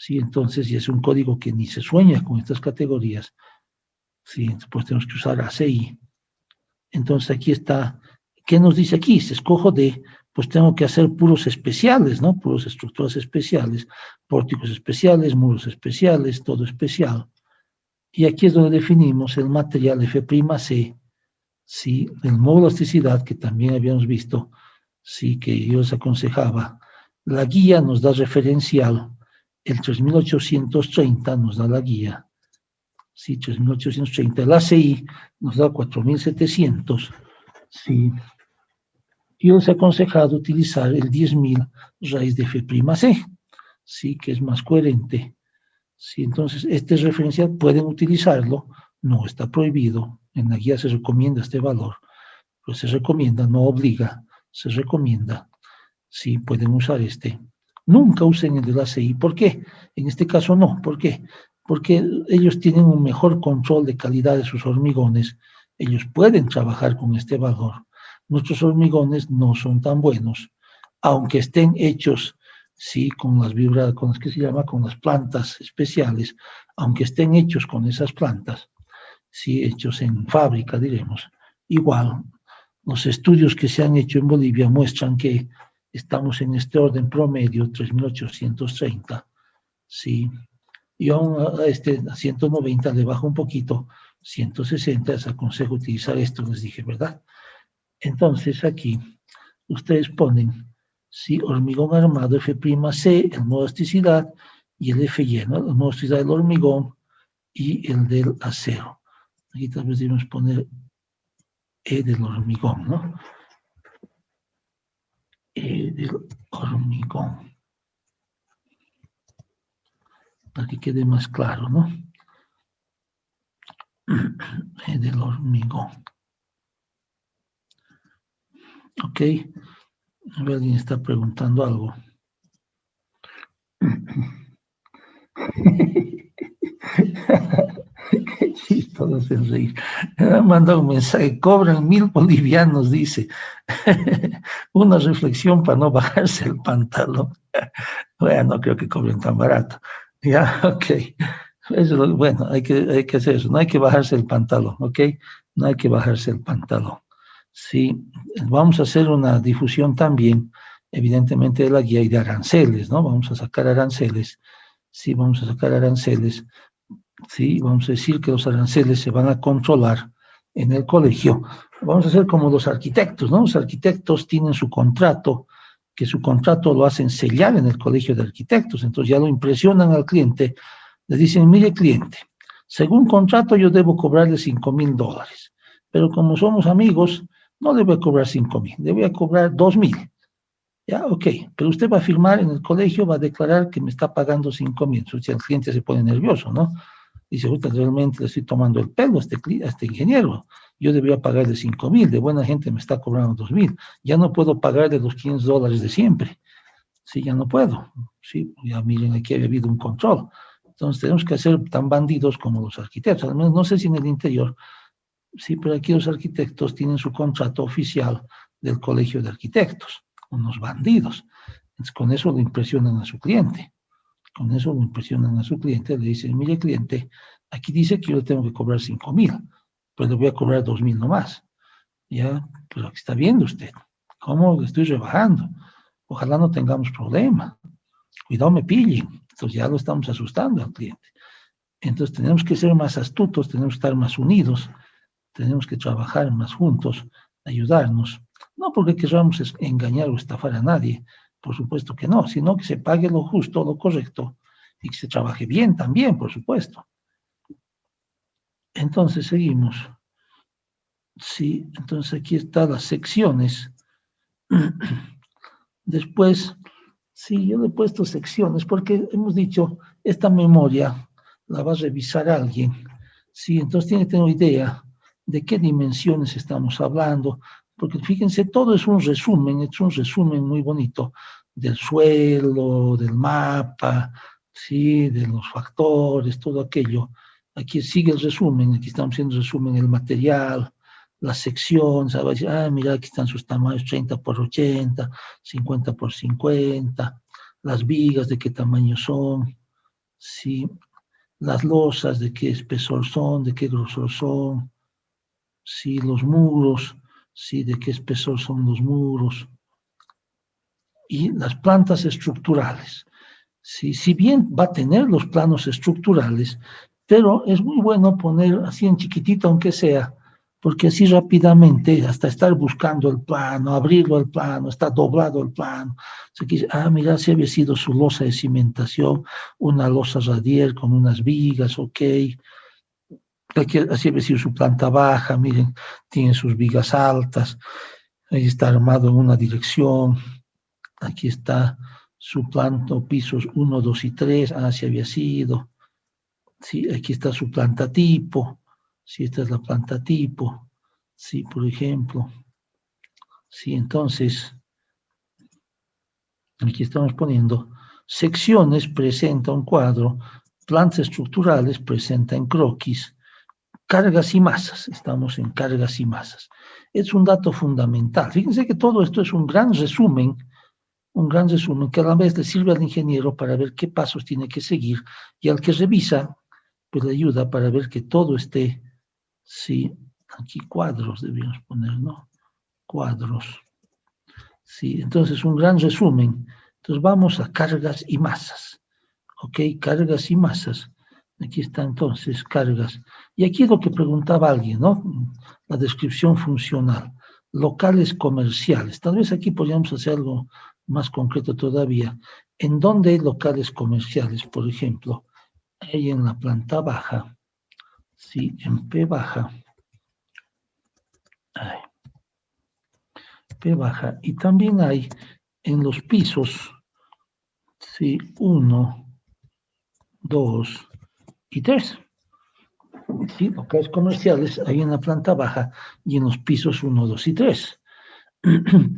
Sí, entonces, y es un código que ni se sueña con estas categorías. Sí, pues tenemos que usar ACI. Entonces aquí está, ¿qué nos dice aquí? Si escojo D, pues tengo que hacer puros especiales, ¿no? Puros estructuras especiales, pórticos especiales, muros especiales, todo especial. Y aquí es donde definimos el material F'C, sí, el módulo de elasticidad que también habíamos visto, sí, que yo les aconsejaba. La guía nos da referencial, el 3830 nos da la guía, sí, 3.830. El ACI nos da 4.700, sí. Yo les he aconsejado utilizar el 10.000 raíz de F'C, sí, que es más coherente. Sí, entonces, este referencial pueden utilizarlo, no está prohibido, en la guía se recomienda este valor, pero se recomienda, no obliga, se recomienda, sí, pueden usar este. Nunca usen el de la CI. ¿Por qué? En este caso no. ¿Por qué? Porque ellos tienen un mejor control de calidad de sus hormigones. Ellos pueden trabajar con este valor. Nuestros hormigones no son tan buenos, aunque estén hechos, sí, con las vibras, con las que se llama, con las plantas especiales, aunque estén hechos con esas plantas, sí, hechos en fábrica, diremos. Igual, los estudios que se han hecho en Bolivia muestran que estamos en este orden promedio, 3.830, sí, y aún a 190 le bajo un poquito, 160, les aconsejo utilizar esto, les dije, ¿verdad? Entonces aquí ustedes ponen, sí, hormigón armado F'C, el modo elasticidad, y el Fy, ¿no? El modo elasticidad del hormigón y el del acero. Aquí tal vez debemos poner E del hormigón, ¿no? E del hormigón. Para que quede más claro, ¿no? E del hormigón. Ok. A ver, alguien está preguntando algo. Qué chistoso se reír. Me ha mandado un mensaje, cobran 1.000 bolivianos, dice. Una reflexión para no bajarse el pantalón. Bueno, no creo que cobren tan barato. Ya, ok. Eso, bueno, hay que hacer eso. No hay que bajarse el pantalón, ¿ok? No hay que bajarse el pantalón. Sí, vamos a hacer una difusión también, evidentemente, de la guía y de aranceles, ¿no? Vamos a sacar aranceles. Sí, vamos a sacar aranceles. Sí, vamos a decir que los aranceles se van a controlar en el colegio. Vamos a hacer como los arquitectos, ¿no? Los arquitectos tienen su contrato, que su contrato lo hacen sellar en el colegio de arquitectos, entonces ya lo impresionan al cliente, le dicen, mire cliente, según contrato yo debo cobrarle $5.000, pero como somos amigos, no le voy a cobrar 5.000, le voy a cobrar 2.000. Ya, ok, pero usted va a firmar en el colegio, va a declarar que me está pagando 5.000. Entonces el cliente se pone nervioso, ¿no? Dice, realmente le estoy tomando el pelo a este ingeniero. Yo debería pagarle 5.000, de buena gente me está cobrando 2.000. Ya no puedo pagarle los $500 de siempre. Sí, ya no puedo. Sí, ya miren, aquí ha habido un control. Entonces tenemos que ser tan bandidos como los arquitectos. Al menos no sé si en el interior, sí, pero aquí los arquitectos tienen su contrato oficial del colegio de arquitectos, unos bandidos. Entonces con eso lo impresionan a su cliente. Con eso lo impresionan a su cliente, le dicen, mire cliente, aquí dice que yo le tengo que cobrar 5.000, pero le voy a cobrar 2.000 nomás. Ya, pero aquí está viendo usted, ¿cómo le estoy rebajando? Ojalá no tengamos problema. Cuidado me pillen. Entonces ya lo estamos asustando al cliente. Entonces tenemos que ser más astutos, tenemos que estar más unidos, tenemos que trabajar más juntos, ayudarnos. No porque queramos engañar o estafar a nadie, por supuesto que no, sino que se pague lo justo, lo correcto y que se trabaje bien también, por supuesto. Entonces seguimos. Sí, entonces aquí están las secciones. Después, sí, yo le he puesto secciones porque hemos dicho, esta memoria la va a revisar alguien. Sí, entonces tiene que tener idea de qué dimensiones estamos hablando, porque fíjense, todo es un resumen muy bonito del suelo, del mapa, sí, de los factores, todo aquello. Aquí sigue el resumen, aquí estamos haciendo el resumen del material, las secciones, a decir, mira, aquí están sus tamaños 30 por 80, 50 por 50, las vigas de qué tamaño son, sí, las losas de qué espesor son, de qué grosor son, sí, los muros, sí, de qué espesor son los muros, y las plantas estructurales. Sí, si bien va a tener los planos estructurales, pero es muy bueno poner así en chiquitito, aunque sea, porque así rápidamente, hasta estar buscando el plano, abrirlo el plano, está doblado el plano. Se dice, mira, si había sido su losa de cimentación, una losa radier con unas vigas, ok. Aquí, así había sido su planta baja, miren, tiene sus vigas altas, ahí está armado en una dirección, aquí está su planta, pisos 1, 2 y 3, así había sido. Sí, aquí está su planta tipo, sí, esta es la planta tipo, sí, por ejemplo. Sí, entonces, aquí estamos poniendo secciones, presenta un cuadro, plantas estructurales, presenta en croquis, cargas y masas, estamos en cargas y masas. Es un dato fundamental. Fíjense que todo esto es un gran resumen que a la vez le sirve al ingeniero para ver qué pasos tiene que seguir y al que revisa, pues le ayuda para ver que todo esté, sí, aquí cuadros debíamos poner, ¿no? Cuadros. Sí, entonces un gran resumen. Entonces vamos a cargas y masas. ¿Ok? Cargas y masas. Aquí está entonces cargas. Y aquí es lo que preguntaba alguien, ¿no? La descripción funcional. Locales comerciales. Tal vez aquí podríamos hacer algo más concreto todavía. ¿En dónde hay locales comerciales? Por ejemplo, hay en la planta baja. Sí, en P baja. Ay, P baja. Y también hay en los pisos. Sí, 1, 2 y 3. Sí, locales comerciales ahí en la planta baja y en los pisos 1, 2 y 3.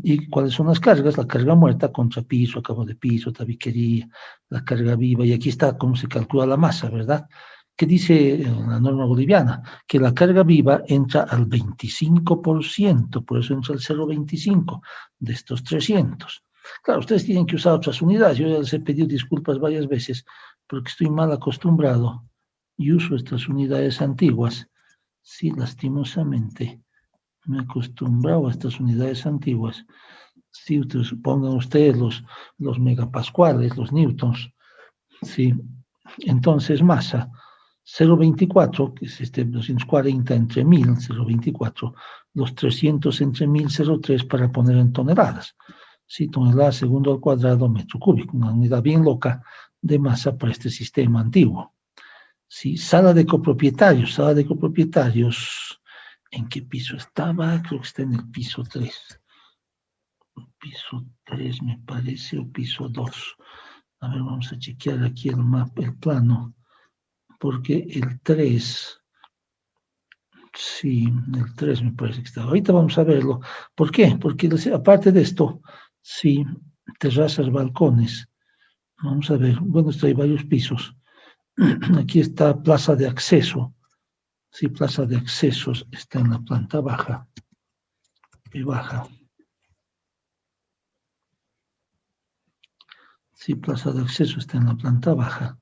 ¿Y cuáles son las cargas? La carga muerta, contrapiso, acabo de piso, tabiquería, la carga viva, y aquí está cómo se calcula la masa, ¿verdad? ¿Qué dice la norma boliviana? Que la carga viva entra al 25%, por eso entra al 0,25 de estos 300. Claro, ustedes tienen que usar otras unidades, yo ya les he pedido disculpas varias veces porque estoy mal acostumbrado y uso estas unidades antiguas, sí, lastimosamente me he acostumbrado a estas unidades antiguas. Si ustedes pongan ustedes los megapascuales, los newtons, ¿sí? Entonces masa 0,24, que es 240 entre 1000, 0,24, los 300 entre 1000, 0,3 para poner en toneladas. Sí, toneladas segundo al cuadrado metro cúbico, una unidad bien loca de masa para este sistema antiguo. Sí, sala de copropietarios, ¿en qué piso estaba? Creo que está en el piso 3. Piso 3 me parece, o piso 2. A ver, vamos a chequear aquí el mapa, el plano, porque el 3, sí, el 3 me parece que está. Ahorita vamos a verlo. ¿Por qué? Porque aparte de esto, sí, terrazas, balcones. Vamos a ver, bueno, esto hay varios pisos. Aquí está plaza de acceso. Sí, plaza de accesos está en la planta baja. Y baja. Sí, plaza de acceso está en la planta baja.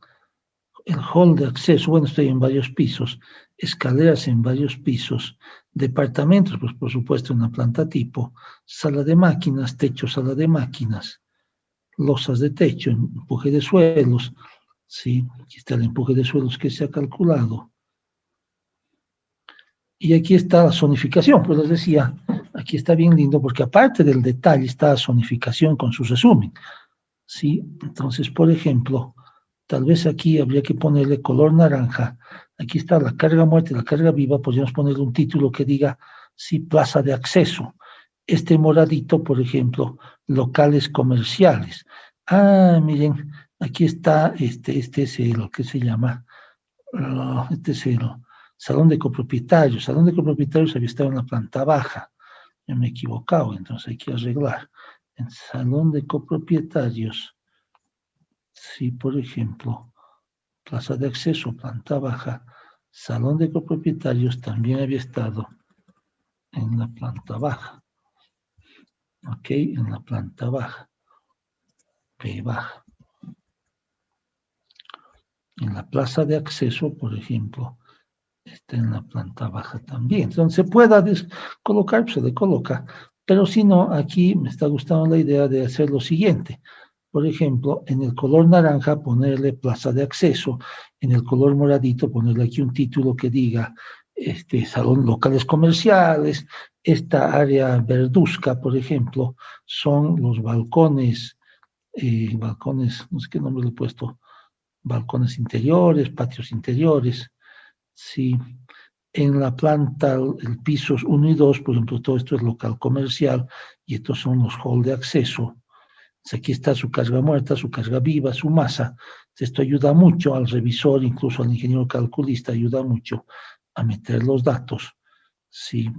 El hall de acceso, bueno, estoy en varios pisos. Escaleras en varios pisos. Departamentos, pues por supuesto en la planta tipo. Sala de máquinas, techo, sala de máquinas. Losas de techo, empuje de suelos. Sí, aquí está el empuje de suelos que se ha calculado. Y aquí está la zonificación, pues les decía, aquí está bien lindo porque aparte del detalle está la zonificación con su resumen. ¿Sí? Entonces, por ejemplo, tal vez aquí habría que ponerle color naranja. Aquí está la carga muerta y la carga viva, podríamos ponerle un título que diga, sí, plaza de acceso. Este moradito, por ejemplo, locales comerciales. Ah, miren, aquí está, este es el que se llama, este es el salón de copropietarios. Salón de copropietarios había estado en la planta baja. Yo me he equivocado, entonces hay que arreglar. En salón de copropietarios, si por ejemplo, plaza de acceso, planta baja, salón de copropietarios también había estado en la planta baja. Ok, en la planta baja. P baja. En la plaza de acceso, por ejemplo, está en la planta baja también. Entonces se pueda colocar, se le coloca. Pero si no, aquí me está gustando la idea de hacer lo siguiente. Por ejemplo, en el color naranja ponerle plaza de acceso, en el color moradito ponerle aquí un título que diga salón locales comerciales, esta área verduzca, por ejemplo, son los balcones, no sé qué nombre le he puesto, balcones interiores, patios interiores, sí. En la planta, el pisos 1 y 2, por ejemplo, todo esto es local comercial y estos son los halls de acceso. Aquí está su carga muerta, su carga viva, su masa. Esto ayuda mucho al revisor, incluso al ingeniero calculista, ayuda mucho a meter los datos. Sí.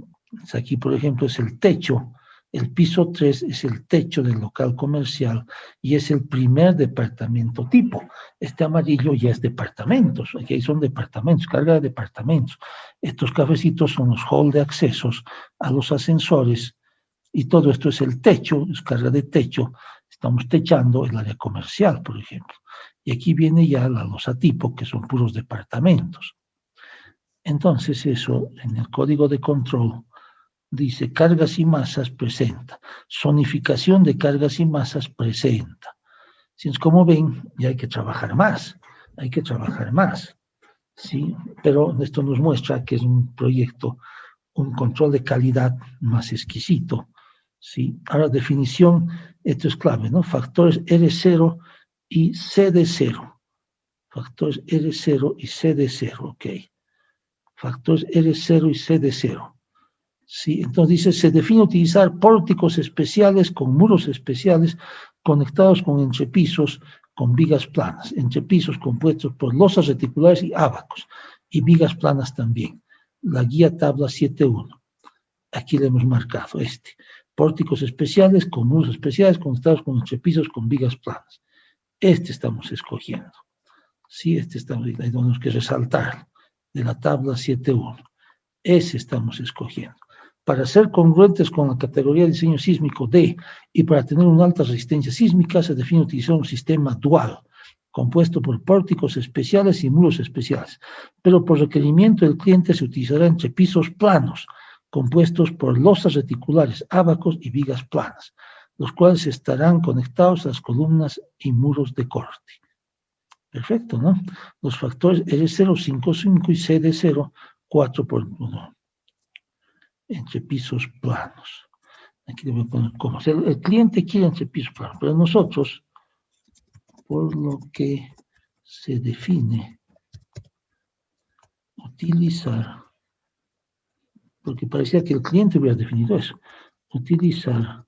Aquí, por ejemplo, es el techo. El piso 3 es el techo del local comercial y es el primer departamento tipo. Este amarillo ya es departamentos, aquí son departamentos, carga de departamentos. Estos cafecitos son los halls de accesos a los ascensores y todo esto es el techo, es carga de techo. Estamos techando el área comercial, por ejemplo. Y aquí viene ya la losa tipo, que son puros departamentos. Entonces eso, en el código de control, dice cargas y masas presenta, zonificación de cargas y masas presenta. Si es como ven, ya hay que trabajar más, ¿sí? Pero esto nos muestra que es un proyecto, un control de calidad más exquisito, ¿sí? Ahora, definición, esto es clave, ¿no? Factores R0 y C de 0. Factores R0 y C de 0, ok. Factores R0 y C de 0. Sí, entonces dice, se define utilizar pórticos especiales con muros especiales conectados con entrepisos con vigas planas, entrepisos compuestos por losas reticulares y ábacos, y vigas planas también. La guía tabla 7.1. Aquí le hemos marcado este. Pórticos especiales con muros especiales conectados con entrepisos con vigas planas. Este estamos escogiendo. Sí, este estamos, tenemos que resaltar de la tabla 7.1. Ese estamos escogiendo. Para ser congruentes con la categoría de diseño sísmico D y para tener una alta resistencia sísmica, se define utilizar un sistema dual, compuesto por pórticos especiales y muros especiales, pero por requerimiento del cliente se utilizará entrepisos planos, compuestos por losas reticulares, ábacos y vigas planas, los cuales estarán conectados a las columnas y muros de corte. Perfecto, ¿no? Los factores R0, 5, 5 y C de 0, 4 por 1. Entrepisos planos. Aquí le voy a poner cómo. El cliente quiere entrepisos planos, pero nosotros, por lo que se define utilizar, porque parecía que el cliente hubiera definido eso, utilizar,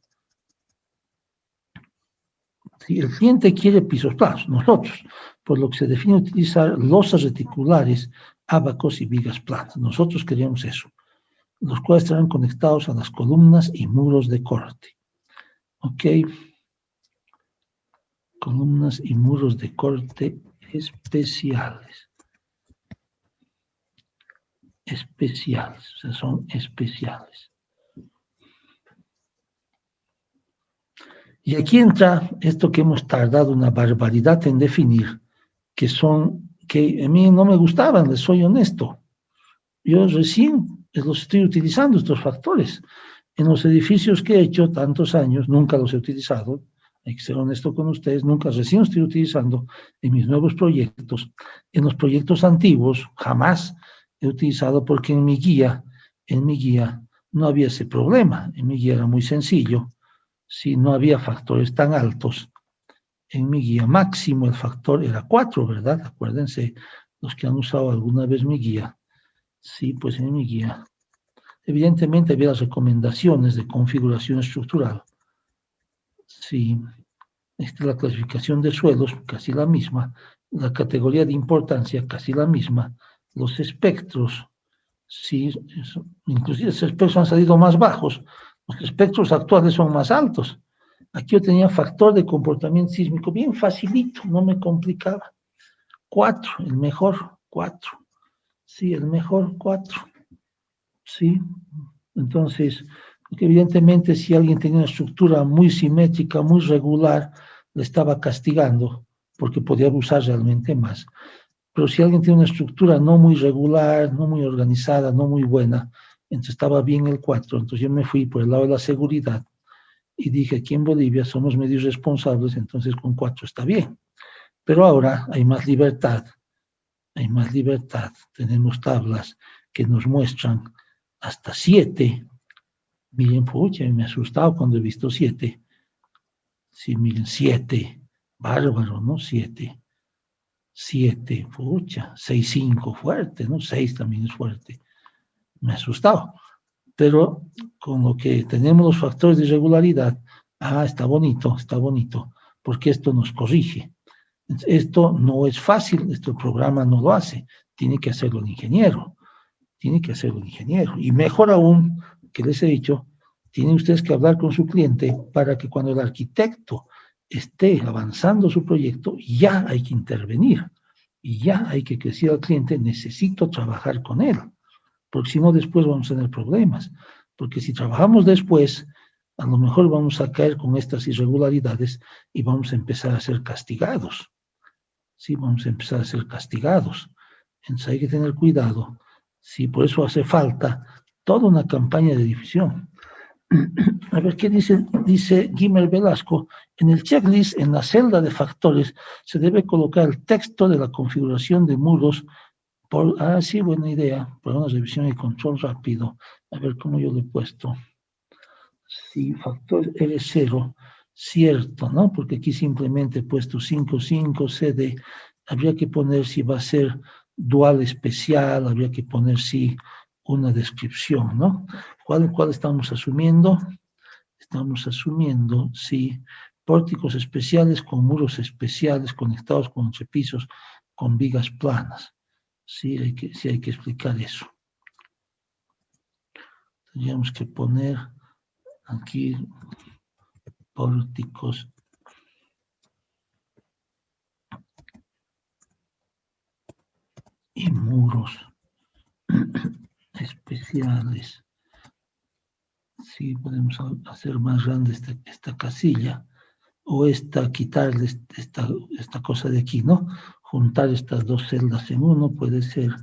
si el cliente quiere pisos planos, nosotros, por lo que se define utilizar losas reticulares, ábacos y vigas planas. Nosotros queríamos eso, los cuales estarán conectados a las columnas y muros de corte. Ok. Columnas y muros de corte especiales. Especiales, o sea, son especiales. Y aquí entra esto que hemos tardado una barbaridad en definir, que a mí no me gustaban, les soy honesto. Yo recién los estoy utilizando, estos factores. En los edificios que he hecho tantos años, nunca los he utilizado, hay que ser honesto con ustedes, nunca recién estoy utilizando en mis nuevos proyectos. En los proyectos antiguos, jamás he utilizado porque en mi guía no había ese problema. En mi guía era muy sencillo. Si no había factores tan altos, en mi guía máximo el factor era 4, ¿verdad? Acuérdense, los que han usado alguna vez mi guía. Sí, pues en mi guía. Evidentemente había las recomendaciones de configuración estructural. Sí, la clasificación de suelos, casi la misma. La categoría de importancia, casi la misma. Los espectros, sí, inclusive los espectros han salido más bajos. Los espectros actuales son más altos. Aquí yo tenía factor de comportamiento sísmico bien facilito, no me complicaba. 4, el mejor, 4. Sí, el mejor, 4. Sí, entonces, porque evidentemente si alguien tenía una estructura muy simétrica, muy regular, le estaba castigando, porque podía usar realmente más. Pero si alguien tiene una estructura no muy regular, no muy organizada, no muy buena, entonces estaba bien el 4. Entonces yo me fui por el lado de la seguridad y dije, aquí en Bolivia somos medios responsables, entonces con 4 está bien. Pero ahora hay más libertad, tenemos tablas que nos muestran hasta 7. Miren, pucha, me he asustado cuando he visto 7. Sí, miren, 7, bárbaro, ¿no? 7, pucha, 6, 5, fuerte, ¿no? 6 también es fuerte. Me he asustado. Pero con lo que tenemos los factores de irregularidad, está bonito, porque esto nos corrige. Esto no es fácil, el programa no lo hace, tiene que hacerlo el ingeniero. Y mejor aún, que les he dicho, Tienen ustedes que hablar con su cliente para que cuando el arquitecto esté avanzando su proyecto, ya hay que intervenir y ya hay que decir al cliente, necesito trabajar con él, porque si no después vamos a tener problemas, porque si trabajamos después, a lo mejor vamos a caer con estas irregularidades y vamos a empezar a ser castigados. Sí, vamos a empezar a ser castigados. Entonces hay que tener cuidado. Sí, por eso hace falta toda una campaña de difusión. A ver, ¿qué dice? Dice Guimer Velasco, en el checklist, en la celda de factores, se debe colocar el texto de la configuración de muros sí, buena idea, por una revisión y control rápido. A ver cómo yo lo he puesto. Sí, factor R0, cierto, ¿no? Porque aquí simplemente he puesto 55 CD. Habría que poner si va a ser dual especial, habría que poner si una descripción, ¿no? ¿Cuál estamos asumiendo? Estamos asumiendo, sí, pórticos especiales con muros especiales conectados con entrepisos con vigas planas. Sí, hay que explicar eso. Tendríamos que poner aquí pórticos y muros especiales. Sí, podemos hacer más grande esta casilla o quitarle esta cosa de aquí, ¿no? Juntar estas dos celdas en uno puede ser.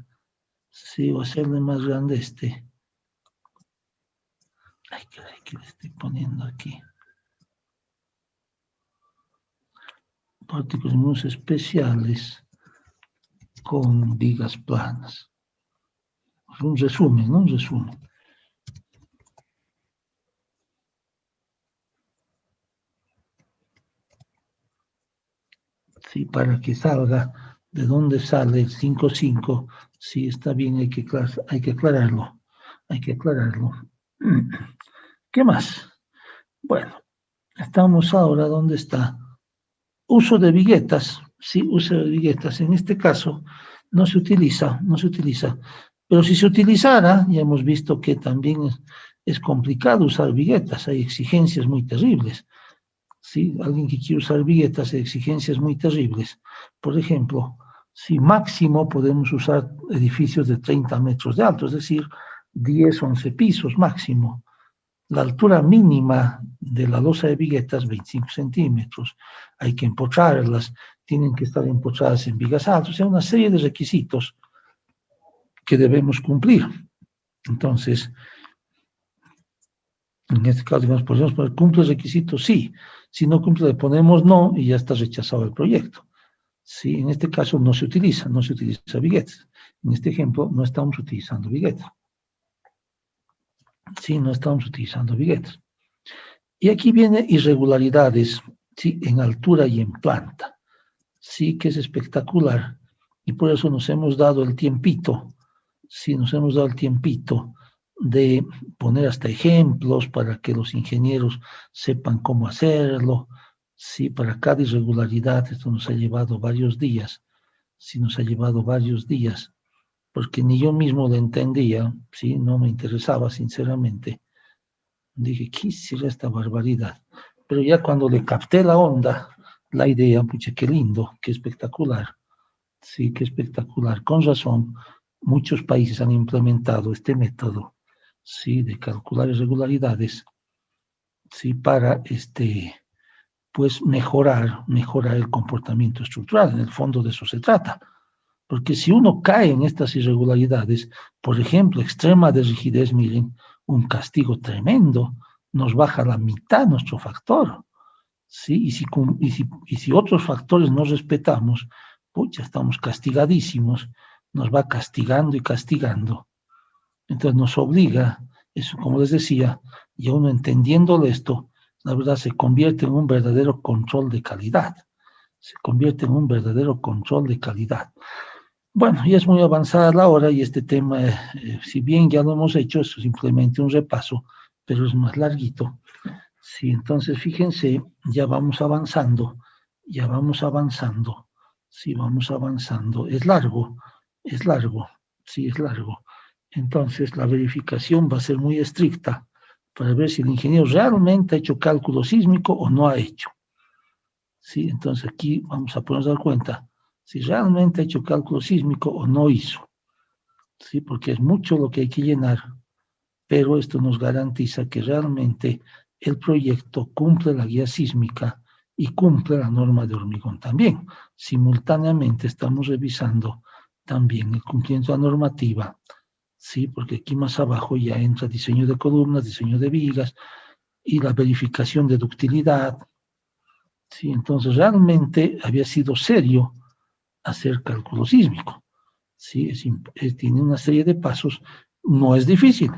Sí, o hacerle más grande Ay, que le estoy poniendo aquí. Pórticos y muros especiales con vigas planas. Un resumen, ¿no? Un resumen. Sí, para que salga de dónde sale el 5.5, sí está bien, hay que aclararlo. Hay que aclararlo. ¿Qué más? Bueno, estamos ahora, ¿dónde está? Uso de viguetas, sí, uso de viguetas. En este caso no se utiliza. Pero si se utilizara, ya hemos visto que también es complicado usar viguetas, hay exigencias muy terribles. ¿Sí? Alguien que quiere usar viguetas, hay exigencias muy terribles. Por ejemplo, si máximo podemos usar edificios de 30 metros de alto, es decir, 10, 11 pisos máximo. La altura mínima de la losa de viguetas, 25 centímetros. Hay que empocharlas, tienen que estar empochadas en vigas altas, o sea, una serie de requisitos que debemos cumplir. Entonces, en este caso, digamos, podemos poner, ¿cumple el requisito? Sí. Si no cumple, le ponemos no y ya está rechazado el proyecto. Sí, en este caso no se utiliza viguetas. En este ejemplo, no estamos utilizando viguetas. Sí, no estamos utilizando viguetas. Y aquí viene irregularidades, sí, en altura y en planta. Sí, que es espectacular. Y por eso nos hemos dado el tiempito, sí, nos hemos dado el tiempito de poner hasta ejemplos para que los ingenieros sepan cómo hacerlo. Sí, para cada irregularidad, esto nos ha llevado varios días. Sí, nos ha llevado varios días, porque ni yo mismo lo entendía, sí, no me interesaba sinceramente. Dije, ¿qué será esta barbaridad? Pero ya cuando le capté la onda, la idea, pucha, qué lindo, qué espectacular. Sí, qué espectacular. Con razón, muchos países han implementado este método, sí, de calcular irregularidades, sí, para pues mejorar el comportamiento estructural. En el fondo de eso se trata. Porque si uno cae en estas irregularidades, por ejemplo, extrema de rigidez, miren, un castigo tremendo, nos baja la mitad nuestro factor. ¿Sí? Y si otros factores no respetamos, pucha, estamos castigadísimos, nos va castigando y castigando. Entonces nos obliga, eso como les decía, y uno entendiendo esto, la verdad se convierte en un verdadero control de calidad. Se convierte en un verdadero control de calidad. Bueno, ya es muy avanzada la hora y este tema, si bien ya lo hemos hecho, es simplemente un repaso, pero es más larguito. Sí, entonces fíjense, ya vamos avanzando, sí, vamos avanzando. Es largo, sí, es largo. Entonces la verificación va a ser muy estricta para ver si el ingeniero realmente ha hecho cálculo sísmico o no ha hecho. ¿Sí? Entonces aquí vamos a ponernos a dar cuenta si realmente ha hecho cálculo sísmico o no hizo. ¿Sí? Porque es mucho lo que hay que llenar, pero esto nos garantiza que realmente el proyecto cumple la guía sísmica y cumple la norma de hormigón también. Simultáneamente estamos revisando también el cumplimiento de la normativa, ¿sí? Porque aquí más abajo ya entra diseño de columnas, diseño de vigas y la verificación de ductilidad. ¿Sí? Entonces realmente había sido serio hacer cálculo sísmico. ¿Sí? Tiene una serie de pasos, no es difícil,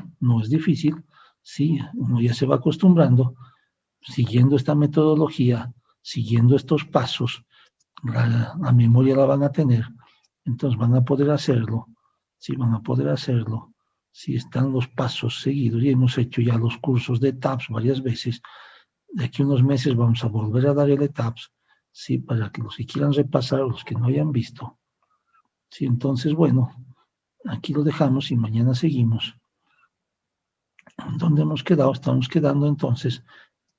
¿sí? Uno ya se va acostumbrando, siguiendo esta metodología, siguiendo estos pasos, la memoria la van a tener, entonces van a poder hacerlo, sí, van a poder hacerlo, si están los pasos seguidos, y hemos hecho ya los cursos de TAPS varias veces, de aquí a unos meses vamos a volver a dar el TAPS, sí, para que los que quieran repasar, los que no hayan visto, sí, entonces, bueno, aquí lo dejamos y mañana seguimos. ¿Dónde hemos quedado? Estamos quedando entonces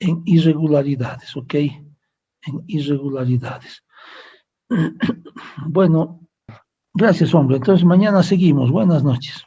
en irregularidades, ¿ok? En irregularidades. Bueno, gracias, hombre. Entonces mañana seguimos. Buenas noches.